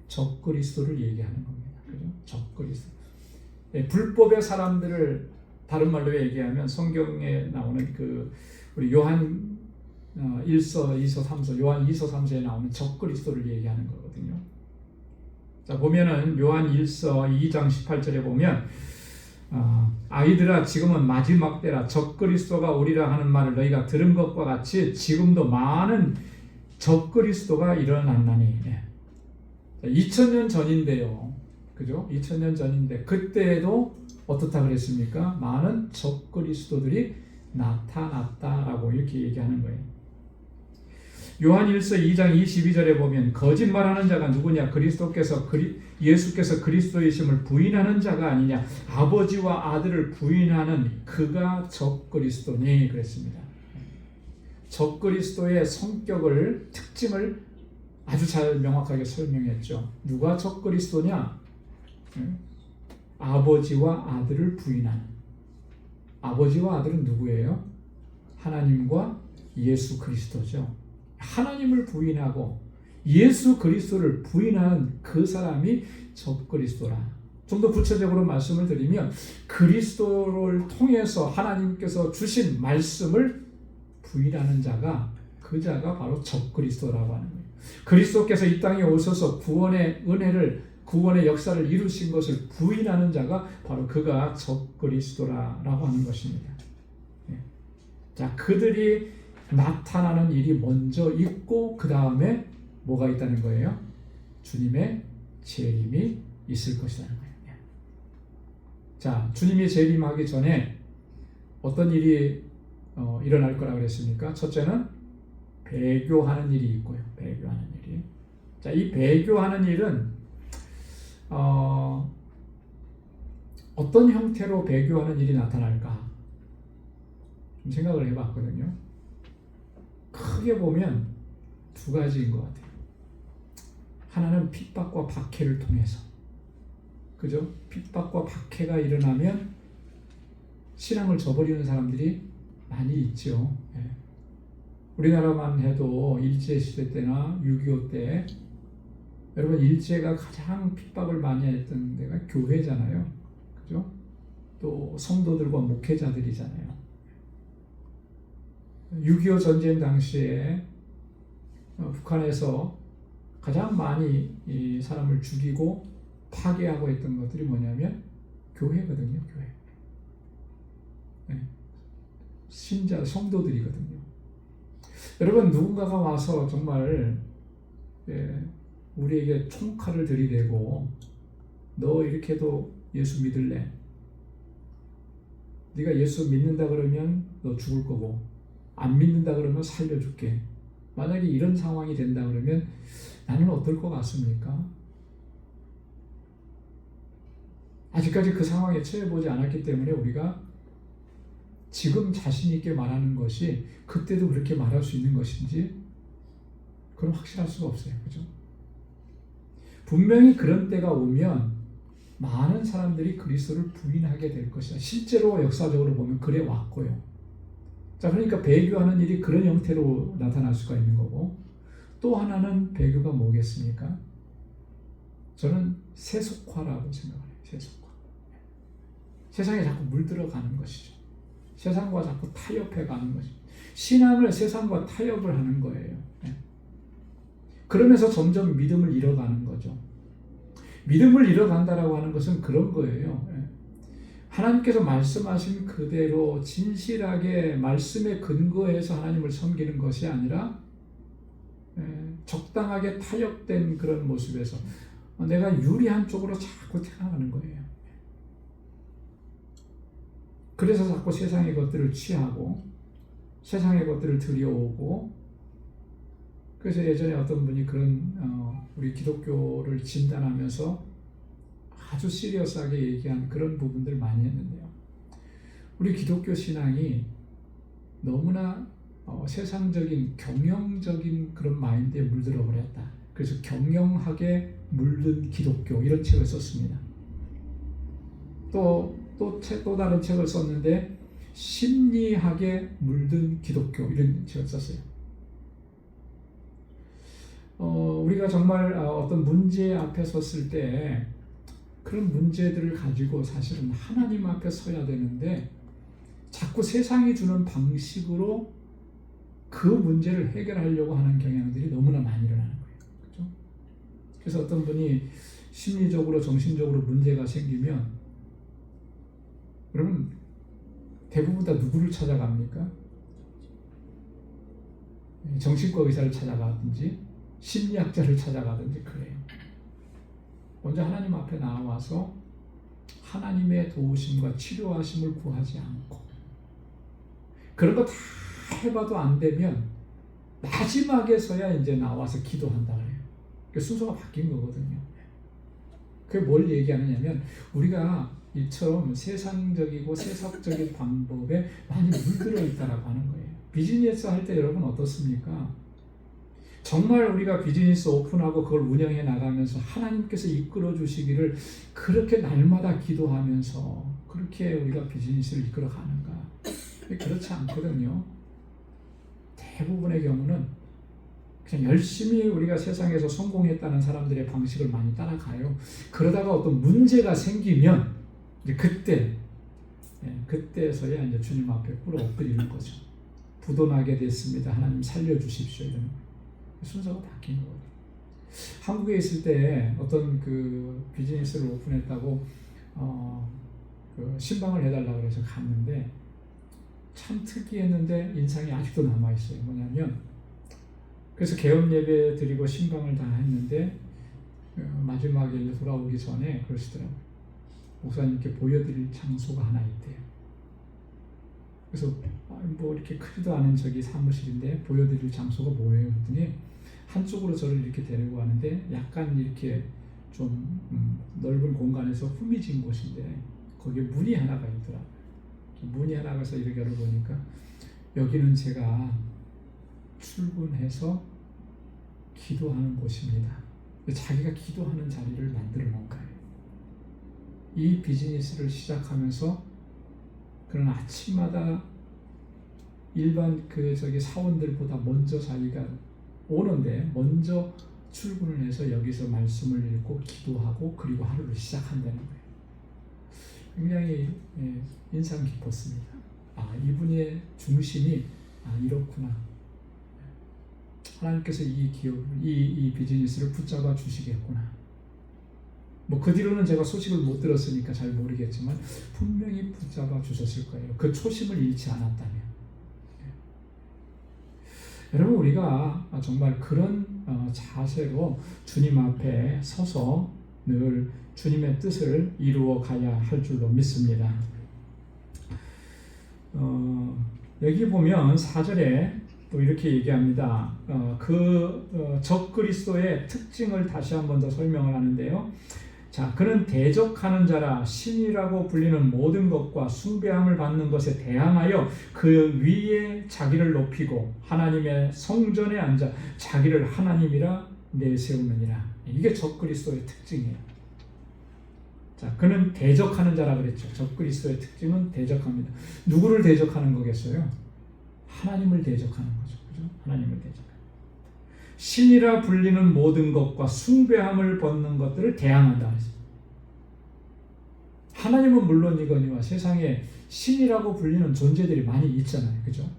적그리스도를 얘기하는 겁니다. 그죠? 적그리스도. 불법의 사람들을 다른 말로 얘기하면 성경에 나오는 그 우리 요한 1서, 2서, 3서, 요한 2서, 3서에 나오는 적그리스도를 얘기하는 거거든요. 자, 보면은 요한 1서 2장 18절에 보면 아이들아 지금은 마지막 때라 적그리스도가 오리라 하는 말을 너희가 들은 것과 같이 지금도 많은 적그리스도가 일어났나니. 2000년 전인데요. 그죠? 2000년 전인데 그때에도 어떻다 그랬습니까? 많은 적그리스도들이 나타났다라고 이렇게 얘기하는 거예요. 요한 1서 2장 22절에 보면 거짓말하는 자가 누구냐? 예수께서 그리스도이심을 부인하는 자가 아니냐? 아버지와 아들을 부인하는 그가 적그리스도니 그랬습니다. 적그리스도의 성격을, 특징을 아주 잘 명확하게 설명했죠. 누가 적그리스도냐? 아버지와 아들을 부인하는. 아버지와 아들은 누구예요? 하나님과 예수 그리스도죠. 하나님을 부인하고 예수 그리스도를 부인하는 그 사람이 적그리스도라. 좀 더 구체적으로 말씀을 드리면 그리스도를 통해서 하나님께서 주신 말씀을 부인하는 자가 그 자가 바로 적그리스도라고 하는 거예요. 그리스도께서 이 땅에 오셔서 구원의 은혜를 구원의 역사를 이루신 것을 부인하는 자가 바로 그가 적그리스도라고 하는 것입니다. 자, 그들이 나타나는 일이 먼저 있고 그 다음에 뭐가 있다는 거예요? 주님의 재림이 있을 것이라는 거예요. 자, 주님이 재림하기 전에 어떤 일이 일어날 거라고 그랬습니까? 첫째는 배교하는 일이 있고요. 배교하는 일이. 자, 이 배교하는 일은 어떤 형태로 배교하는 일이 나타날까? 좀 생각을 해봤거든요. 크게 보면 두 가지인 것 같아요. 하나는 핍박과 박해를 통해서, 그죠? 핍박과 박해가 일어나면 신앙을 저버리는 사람들이 많이 있죠. 예. 우리나라만 해도 일제시대 때나 6.25 때 여러분 일제가 가장 핍박을 많이 했던 데가 교회잖아요. 그죠? 또 성도들과 목회자들이잖아요. 6.25 전쟁 당시에 북한에서 가장 많이 이 사람을 죽이고 파괴하고 했던 것들이 뭐냐면 교회거든요. 교회. 네. 신자 성도들이거든요. 여러분 누군가가 와서 정말 우리에게 총칼을 들이대고 너 이렇게도 예수 믿을래? 네가 예수 믿는다 그러면 너 죽을 거고 안 믿는다 그러면 살려줄게. 만약에 이런 상황이 된다 그러면 나는 어떨 것 같습니까? 아직까지 그 상황에 처해보지 않았기 때문에 우리가 지금 자신 있게 말하는 것이 그때도 그렇게 말할 수 있는 것인지 그건 확실할 수가 없어요. 그죠? 분명히 그런 때가 오면 많은 사람들이 그리스도를 부인하게 될 것이다. 실제로 역사적으로 보면 그래 왔고요. 자, 그러니까 배교하는 일이 그런 형태로 나타날 수가 있는 거고, 또 하나는 배교가 뭐겠습니까? 저는 세속화라고 생각해요. 세속화. 세상에 자꾸 물들어가는 것이죠. 세상과 자꾸 타협해가는 것이죠. 신앙을 세상과 타협을 하는 거예요. 그러면서 점점 믿음을 잃어가는 거죠. 믿음을 잃어간다라고 하는 것은 그런 거예요. 하나님께서 말씀하신 그대로 진실하게 말씀에 근거해서 하나님을 섬기는 것이 아니라 적당하게 타협된 그런 모습에서 내가 유리한 쪽으로 자꾸 태어나는 거예요. 그래서 자꾸 세상의 것들을 취하고 세상의 것들을 들여오고, 그래서 예전에 어떤 분이 그런 우리 기독교를 진단하면서 아주 시리어스하게 얘기한 그런 부분들을 많이 했는데요. 우리 기독교 신앙이 너무나 세상적인 경영적인 그런 마인드에 물들어 버렸다. 그래서 경영학에 물든 기독교 이런 책을 썼습니다. 또 다른 책을 썼는데 심리학에 물든 기독교 이런 책을 썼어요. 우리가 정말 어떤 문제 앞에 섰을 때 그런 문제들을 가지고 사실은 하나님 앞에 서야 되는데 자꾸 세상이 주는 방식으로 그 문제를 해결하려고 하는 경향들이 너무나 많이 일어나는 거예요. 그렇죠? 그래서 어떤 분이 심리적으로 정신적으로 문제가 생기면 여러분 대부분 다 누구를 찾아갑니까? 정신과 의사를 찾아가든지 심리학자를 찾아가든지 그래요. 먼저 하나님 앞에 나와서 하나님의 도우심과 치료하심을 구하지 않고 그런 거 다 해봐도 안 되면 마지막에서야 이제 나와서 기도한다 그래요. 그 순서가 바뀐 거거든요. 그게 뭘 얘기하느냐면 우리가 이처럼 세상적이고 세속적인 방법에 많이 물들어 있다라고 하는 거예요. 비즈니스 할 때 여러분 어떻습니까? 정말 우리가 비즈니스 오픈하고 그걸 운영해 나가면서 하나님께서 이끌어 주시기를 그렇게 날마다 기도하면서 그렇게 우리가 비즈니스를 이끌어 가는가? 그렇지 않거든요. 대부분의 경우는 그냥 열심히 우리가 세상에서 성공했다는 사람들의 방식을 많이 따라가요. 그러다가 어떤 문제가 생기면 이제 그때서야 이제 주님 앞에 꿇어 엎드리는 거죠. 부도나게 됐습니다. 하나님 살려주십시오. 이러는 순서가 바뀐 거예요. 한국에 있을 때 어떤 그 비즈니스를 오픈했다고 그 신방을 해달라고 해서 갔는데 참 특이했는데 인상이 아직도 남아있어요. 뭐냐면 그래서 개업 예배 드리고 신방을 다 했는데 마지막에 이제 돌아오기 전에 그러시더라고요. 목사님께 보여드릴 장소가 하나 있대요. 그래서 뭐 이렇게 크지도 않은 저기 사무실인데 보여드릴 장소가 뭐예요? 했더니 한쪽으로 저를 이렇게 데리고 가는데 약간 이렇게 좀 넓은 공간에서 후미진 곳인데 거기에 문이 하나가 있더라. 문이 하나가 있어 이렇게 열어보니까 여기는 제가 출근해서 기도하는 곳입니다. 자기가 기도하는 자리를 만들어 놓은 거예요. 이 비즈니스를 시작하면서 그런 아침마다 일반 사원들보다 먼저 자기가 오는데 먼저 출근을 해서 여기서 말씀을 읽고 기도하고 그리고 하루를 시작한다는 거예요. 굉장히 인상 깊었습니다. 이분의 중심이 이렇구나. 하나님께서 이 기업을, 이 비즈니스를 붙잡아 주시겠구나. 뭐 그 뒤로는 제가 소식을 못 들었으니까 잘 모르겠지만 분명히 붙잡아 주셨을 거예요. 그 초심을 잃지 않았다면. 여러분 우리가 정말 그런 자세로 주님 앞에 서서 늘 주님의 뜻을 이루어 가야 할 줄로 믿습니다. 여기 보면 4절에 또 이렇게 얘기합니다. 적그리스도의 특징을 다시 한 번 더 설명을 하는데요. 자, 그는 대적하는 자라 신이라고 불리는 모든 것과 숭배함을 받는 것에 대항하여 그 위에 자기를 높이고 하나님의 성전에 앉아 자기를 하나님이라 내세우느니라. 이게 적그리스도의 특징이에요. 자, 그는 대적하는 자라 그랬죠. 적그리스도의 특징은 대적합니다. 누구를 대적하는 거겠어요? 하나님을 대적하는 거죠. 그죠? 하나님을 대적하는. 신이라 불리는 모든 것과 숭배함을 받는 것들을 대항한다. 하나님은 물론이거니와 세상에 신이라고 불리는 존재들이 많이 있잖아요. 그죠?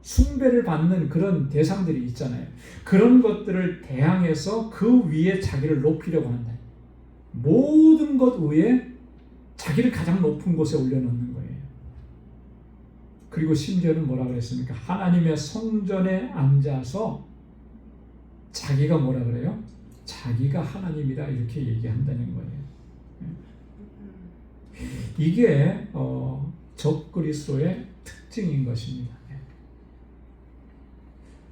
숭배를 받는 그런 대상들이 있잖아요. 그런 것들을 대항해서 그 위에 자기를 높이려고 한다. 모든 것 위에 자기를 가장 높은 곳에 올려놓는 거예요. 그리고 심지어는 뭐라 그랬습니까? 하나님의 성전에 앉아서 자기가 뭐라 그래요? 자기가 하나님이다 이렇게 얘기한다는 거예요. 이게 적그리스도의 특징인 것입니다.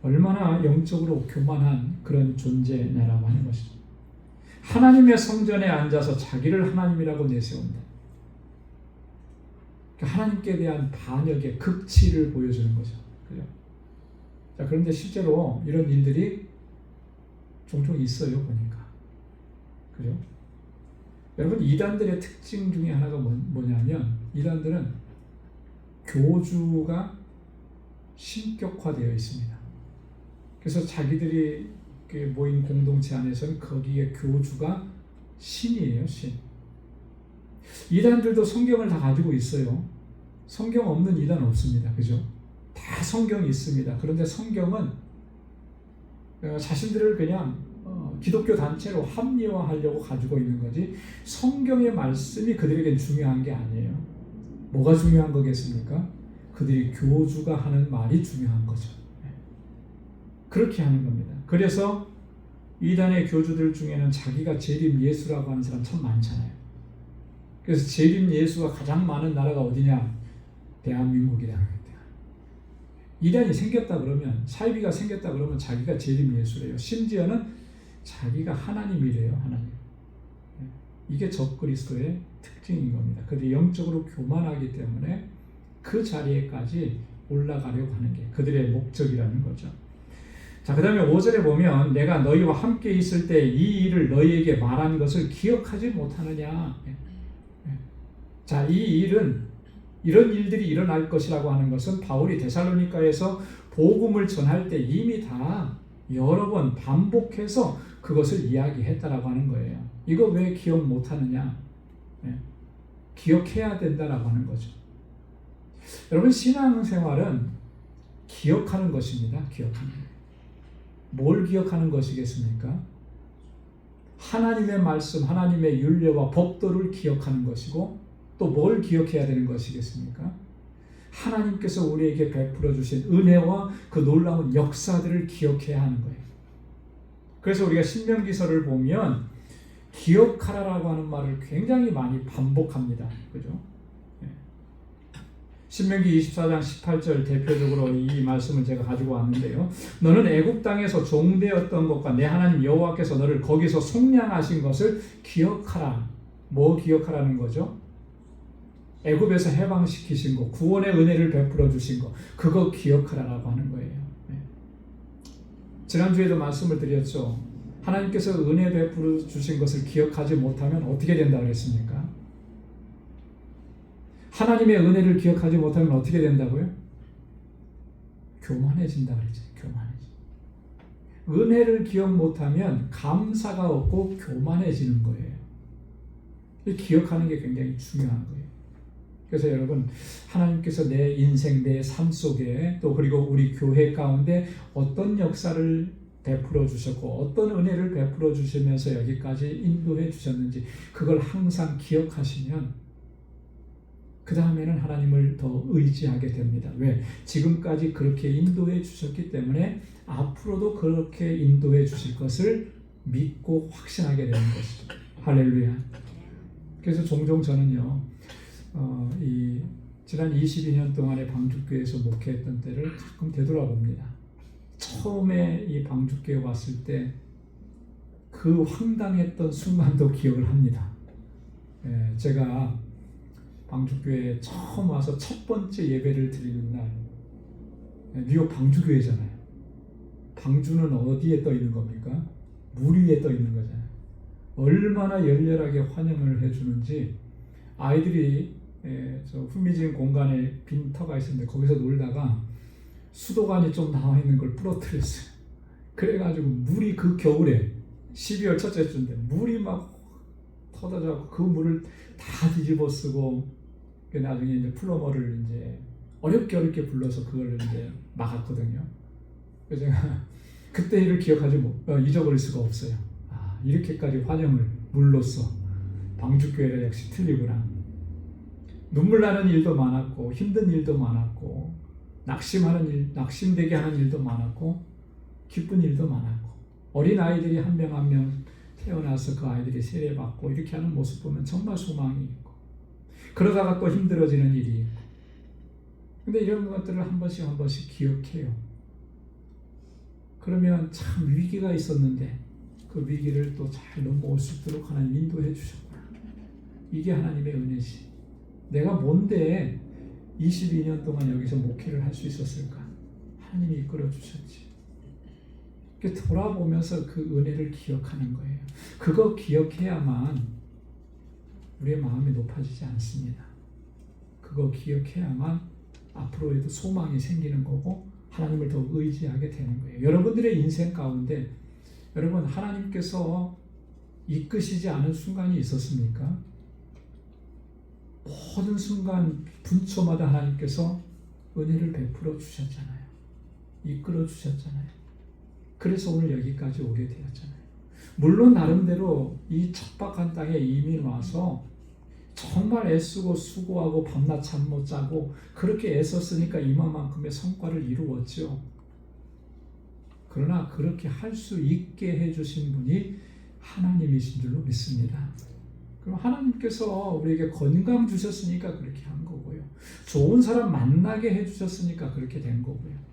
얼마나 영적으로 교만한 그런 존재냐라고 하는 것이죠. 하나님의 성전에 앉아서 자기를 하나님이라고 내세운다. 하나님께 대한 반역의 극치를 보여주는 거죠. 그죠? 자, 그런데 실제로 이런 일들이 종종 있어요, 보니까. 그죠? 여러분, 이단들의 특징 중에 하나가 뭐냐면, 이단들은 교주가 신격화되어 있습니다. 그래서 자기들이 모인 공동체 안에서는 거기에 교주가 신이에요, 신. 이단들도 성경을 다 가지고 있어요. 성경 없는 이단 없습니다. 그죠? 다 성경이 있습니다. 그런데 성경은 자신들을 그냥 기독교 단체로 합리화하려고 가지고 있는 거지 성경의 말씀이 그들에겐 중요한 게 아니에요. 뭐가 중요한 거겠습니까? 그들이 교주가 하는 말이 중요한 거죠. 그렇게 하는 겁니다. 그래서 이단의 교주들 중에는 자기가 재림 예수라고 하는 사람 참 많잖아요. 그래서 재림 예수가 가장 많은 나라가 어디냐? 대한민국이다. 이단이 생겼다 그러면, 사이비가 생겼다 그러면 자기가 재림 예수래요. 심지어는 자기가 하나님이래요. 하나님. 이게 적그리스도의 특징인 겁니다. 그들이 영적으로 교만하기 때문에 그 자리에까지 올라가려고 하는 게 그들의 목적이라는 거죠. 자, 그 다음에 5절에 보면 내가 너희와 함께 있을 때 이 일을 너희에게 말한 것을 기억하지 못하느냐. 자, 이 일은 이런 일들이 일어날 것이라고 하는 것은 바울이 데살로니가에서 복음을 전할 때 이미 다 여러 번 반복해서 그것을 이야기했다라고 하는 거예요. 이거 왜 기억 못하느냐? 기억해야 된다라고 하는 거죠. 여러분, 신앙생활은 기억하는 것입니다. 기억하는 것. 뭘 기억하는 것이겠습니까? 하나님의 말씀, 하나님의 율례와 법도를 기억하는 것이고, 또 뭘 기억해야 되는 것이겠습니까? 하나님께서 우리에게 베풀어 주신 은혜와 그 놀라운 역사들을 기억해야 하는 거예요. 그래서 우리가 신명기서를 보면 기억하라라고 하는 말을 굉장히 많이 반복합니다. 그죠? 신명기 24장 18절 대표적으로 이 말씀을 제가 가지고 왔는데요. 너는 애굽 땅에서 종되었던 것과 내 하나님 여호와께서 너를 거기서 속량하신 것을 기억하라. 뭐 기억하라는 거죠? 애굽에서 해방시키신 것, 구원의 은혜를 베풀어 주신 것, 그거 기억하라라고 하는 거예요. 지난주에도 말씀을 드렸죠. 하나님께서 은혜 베풀어 주신 것을 기억하지 못하면 어떻게 된다 그랬습니까? 하나님의 은혜를 기억하지 못하면 어떻게 된다고요? 교만해진다 그랬죠. 은혜를 기억 못하면 감사가 없고 교만해지는 거예요. 기억하는 게 굉장히 중요한 거예요. 그래서 여러분, 하나님께서 내 인생, 내 삶 속에 또 그리고 우리 교회 가운데 어떤 역사를 베풀어 주셨고 어떤 은혜를 베풀어 주시면서 여기까지 인도해 주셨는지 그걸 항상 기억하시면 그 다음에는 하나님을 더 의지하게 됩니다. 왜? 지금까지 그렇게 인도해 주셨기 때문에 앞으로도 그렇게 인도해 주실 것을 믿고 확신하게 되는 것이죠. 할렐루야. 그래서 종종 저는요, 이 지난 22년 동안의 방주교회에서 목회했던 때를 가끔 되돌아봅니다. 처음에 이 방주교회 왔을 때 그 황당했던 순간도 기억을 합니다. 제가 방주교회에 처음 와서 첫 번째 예배를 드리는 날, 뉴욕 방주교회잖아요. 방주는 어디에 떠 있는 겁니까? 물 위에 떠 있는 거잖아요. 얼마나 열렬하게 환영을 해주는지 아이들이 저 훈미진 공간에 빈 터가 있었는데 거기서 놀다가 수도관이 좀 나와 있는 걸 부러뜨렸어요. 그래가지고 물이 그 겨울에 12월 첫째 주인데 물이 막 터져가지고 그 물을 다 뒤집어 쓰고 나중에 이제 플러머를 이제 어렵게 불러서 그걸 이제 막았거든요. 그래서 제가 그때 일을 잊어버릴 수가 없어요. 아, 이렇게까지 환영을 물로써 방주교회가 역시 틀리구나. 눈물 나는 일도 많았고 힘든 일도 많았고 낙심되게 하는 일도 많았고 기쁜 일도 많았고 어린 아이들이 한 명 한 명 태어나서 그 아이들이 세례받고 이렇게 하는 모습 보면 정말 소망이 있고 그러다가 또 힘들어지는 일이 있고 근데 이런 것들을 한 번씩 기억해요. 그러면 참 위기가 있었는데 그 위기를 또 잘 넘어올 수 있도록 하나님 인도해 주셨구나. 이게 하나님의 은혜지. 내가 뭔데 22년 동안 여기서 목회를 할 수 있었을까? 하나님이 이끌어 주셨지. 돌아보면서 그 은혜를 기억하는 거예요. 그거 기억해야만 우리의 마음이 높아지지 않습니다. 그거 기억해야만 앞으로에도 소망이 생기는 거고 하나님을 더 의지하게 되는 거예요. 여러분들의 인생 가운데 여러분 하나님께서 이끄시지 않은 순간이 있었습니까? 모든 순간 분초마다 하나님께서 은혜를 베풀어 주셨잖아요. 이끌어 주셨잖아요. 그래서 오늘 여기까지 오게 되었잖아요. 물론 나름대로 이 척박한 땅에 이민 와서 정말 애쓰고 수고하고 밤낮 잠 못 자고 그렇게 애썼으니까 이만큼의 성과를 이루었죠. 그러나 그렇게 할 수 있게 해주신 분이 하나님이신 줄로 믿습니다. 그럼 하나님께서 우리에게 건강 주셨으니까 그렇게 한 거고요. 좋은 사람 만나게 해주셨으니까 그렇게 된 거고요.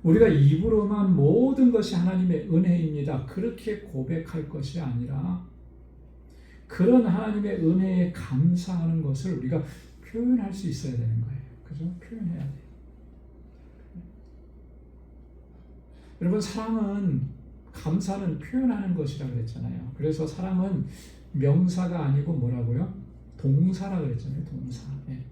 우리가 입으로만 모든 것이 하나님의 은혜입니다. 그렇게 고백할 것이 아니라 그런 하나님의 은혜에 감사하는 것을 우리가 표현할 수 있어야 되는 거예요. 그죠? 표현해야 돼요. 여러분, 사랑은 감사는 표현하는 것이라고 그랬잖아요. 그래서 사랑은 명사가 아니고 뭐라고요? 동사라고 그랬잖아요. 동사. 네.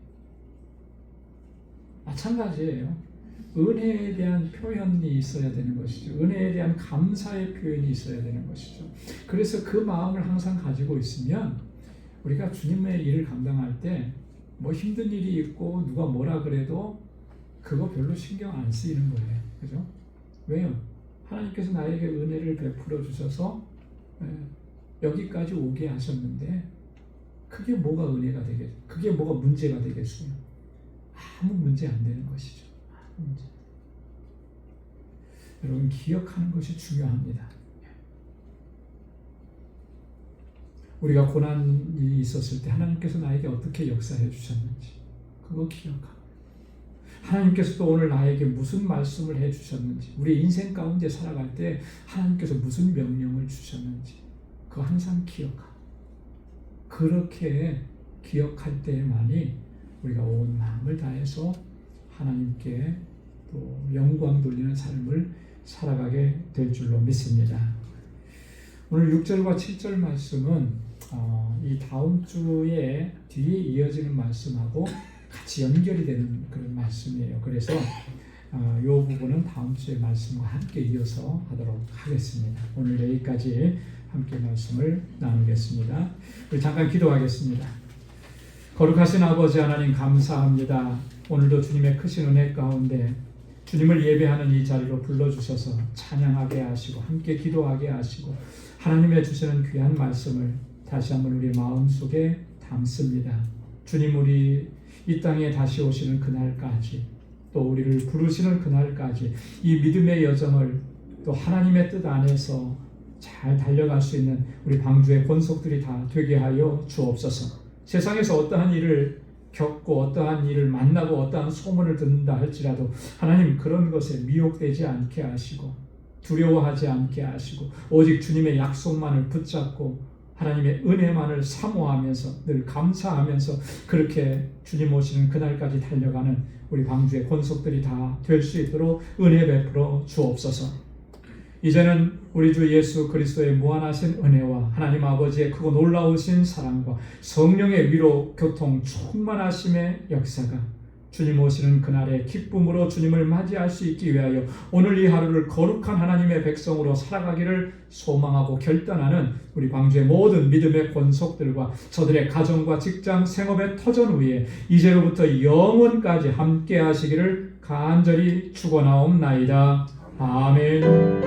마찬가지예요. 은혜에 대한 표현이 있어야 되는 것이죠. 은혜에 대한 감사의 표현이 있어야 되는 것이죠. 그래서 그 마음을 항상 가지고 있으면 우리가 주님의 일을 감당할 때 뭐 힘든 일이 있고 누가 뭐라 그래도 그거 별로 신경 안 쓰이는 거예요. 그죠? 왜요? 하나님께서 나에게 은혜를 베풀어 주셔서 여기까지 오게 하셨는데 그게 뭐가 은혜가 되겠어요? 그게 뭐가 문제가 되겠어요? 아무 문제 안 되는 것이죠. 아무 문제. 여러분 기억하는 것이 중요합니다. 우리가 고난이 있었을 때 하나님께서 나에게 어떻게 역사해 주셨는지 그거 기억하고 하나님께서 또 오늘 나에게 무슨 말씀을 해 주셨는지 우리 인생 가운데 살아갈 때 하나님께서 무슨 명령을 주셨는지 그거 항상 기억하고 그렇게 기억할 때만이 우리가 온 마음을 다해서 하나님께 또 영광 돌리는 삶을 살아가게 될 줄로 믿습니다. 오늘 6절과 7절 말씀은 이 다음 주에 뒤에 이어지는 말씀하고 같이 연결이 되는 그런 말씀이에요. 그래서 이 부분은 다음 주의 말씀과 함께 이어서 하도록 하겠습니다. 오늘 여기까지 함께 말씀을 나누겠습니다. 우리 잠깐 기도하겠습니다. 거룩하신 아버지 하나님 감사합니다. 오늘도 주님의 크신 은혜 가운데 주님을 예배하는 이 자리로 불러주셔서 찬양하게 하시고 함께 기도하게 하시고 하나님의 주시는 귀한 말씀을 다시 한번 우리 마음속에 담습니다. 주님 우리 이 땅에 다시 오시는 그날까지 또 우리를 부르시는 그날까지 이 믿음의 여정을 또 하나님의 뜻 안에서 잘 달려갈 수 있는 우리 방주의 권속들이 다 되게 하여 주옵소서. 세상에서 어떠한 일을 겪고 어떠한 일을 만나고 어떠한 소문을 듣는다 할지라도 하나님 그런 것에 미혹되지 않게 하시고 두려워하지 않게 하시고 오직 주님의 약속만을 붙잡고 하나님의 은혜만을 사모하면서 늘 감사하면서 그렇게 주님 오시는 그날까지 달려가는 우리 방주의 권속들이 다 될 수 있도록 은혜 베풀어 주옵소서. 이제는 우리 주 예수 그리스도의 무한하신 은혜와 하나님 아버지의 크고 놀라우신 사랑과 성령의 위로 교통 충만하심의 역사가 주님 오시는 그날의 기쁨으로 주님을 맞이할 수 있기 위하여 오늘 이 하루를 거룩한 하나님의 백성으로 살아가기를 소망하고 결단하는 우리 방주의 모든 믿음의 권속들과 저들의 가정과 직장 생업의 터전 위에 이제로부터 영원까지 함께 하시기를 간절히 축원하옵나이다. 아멘.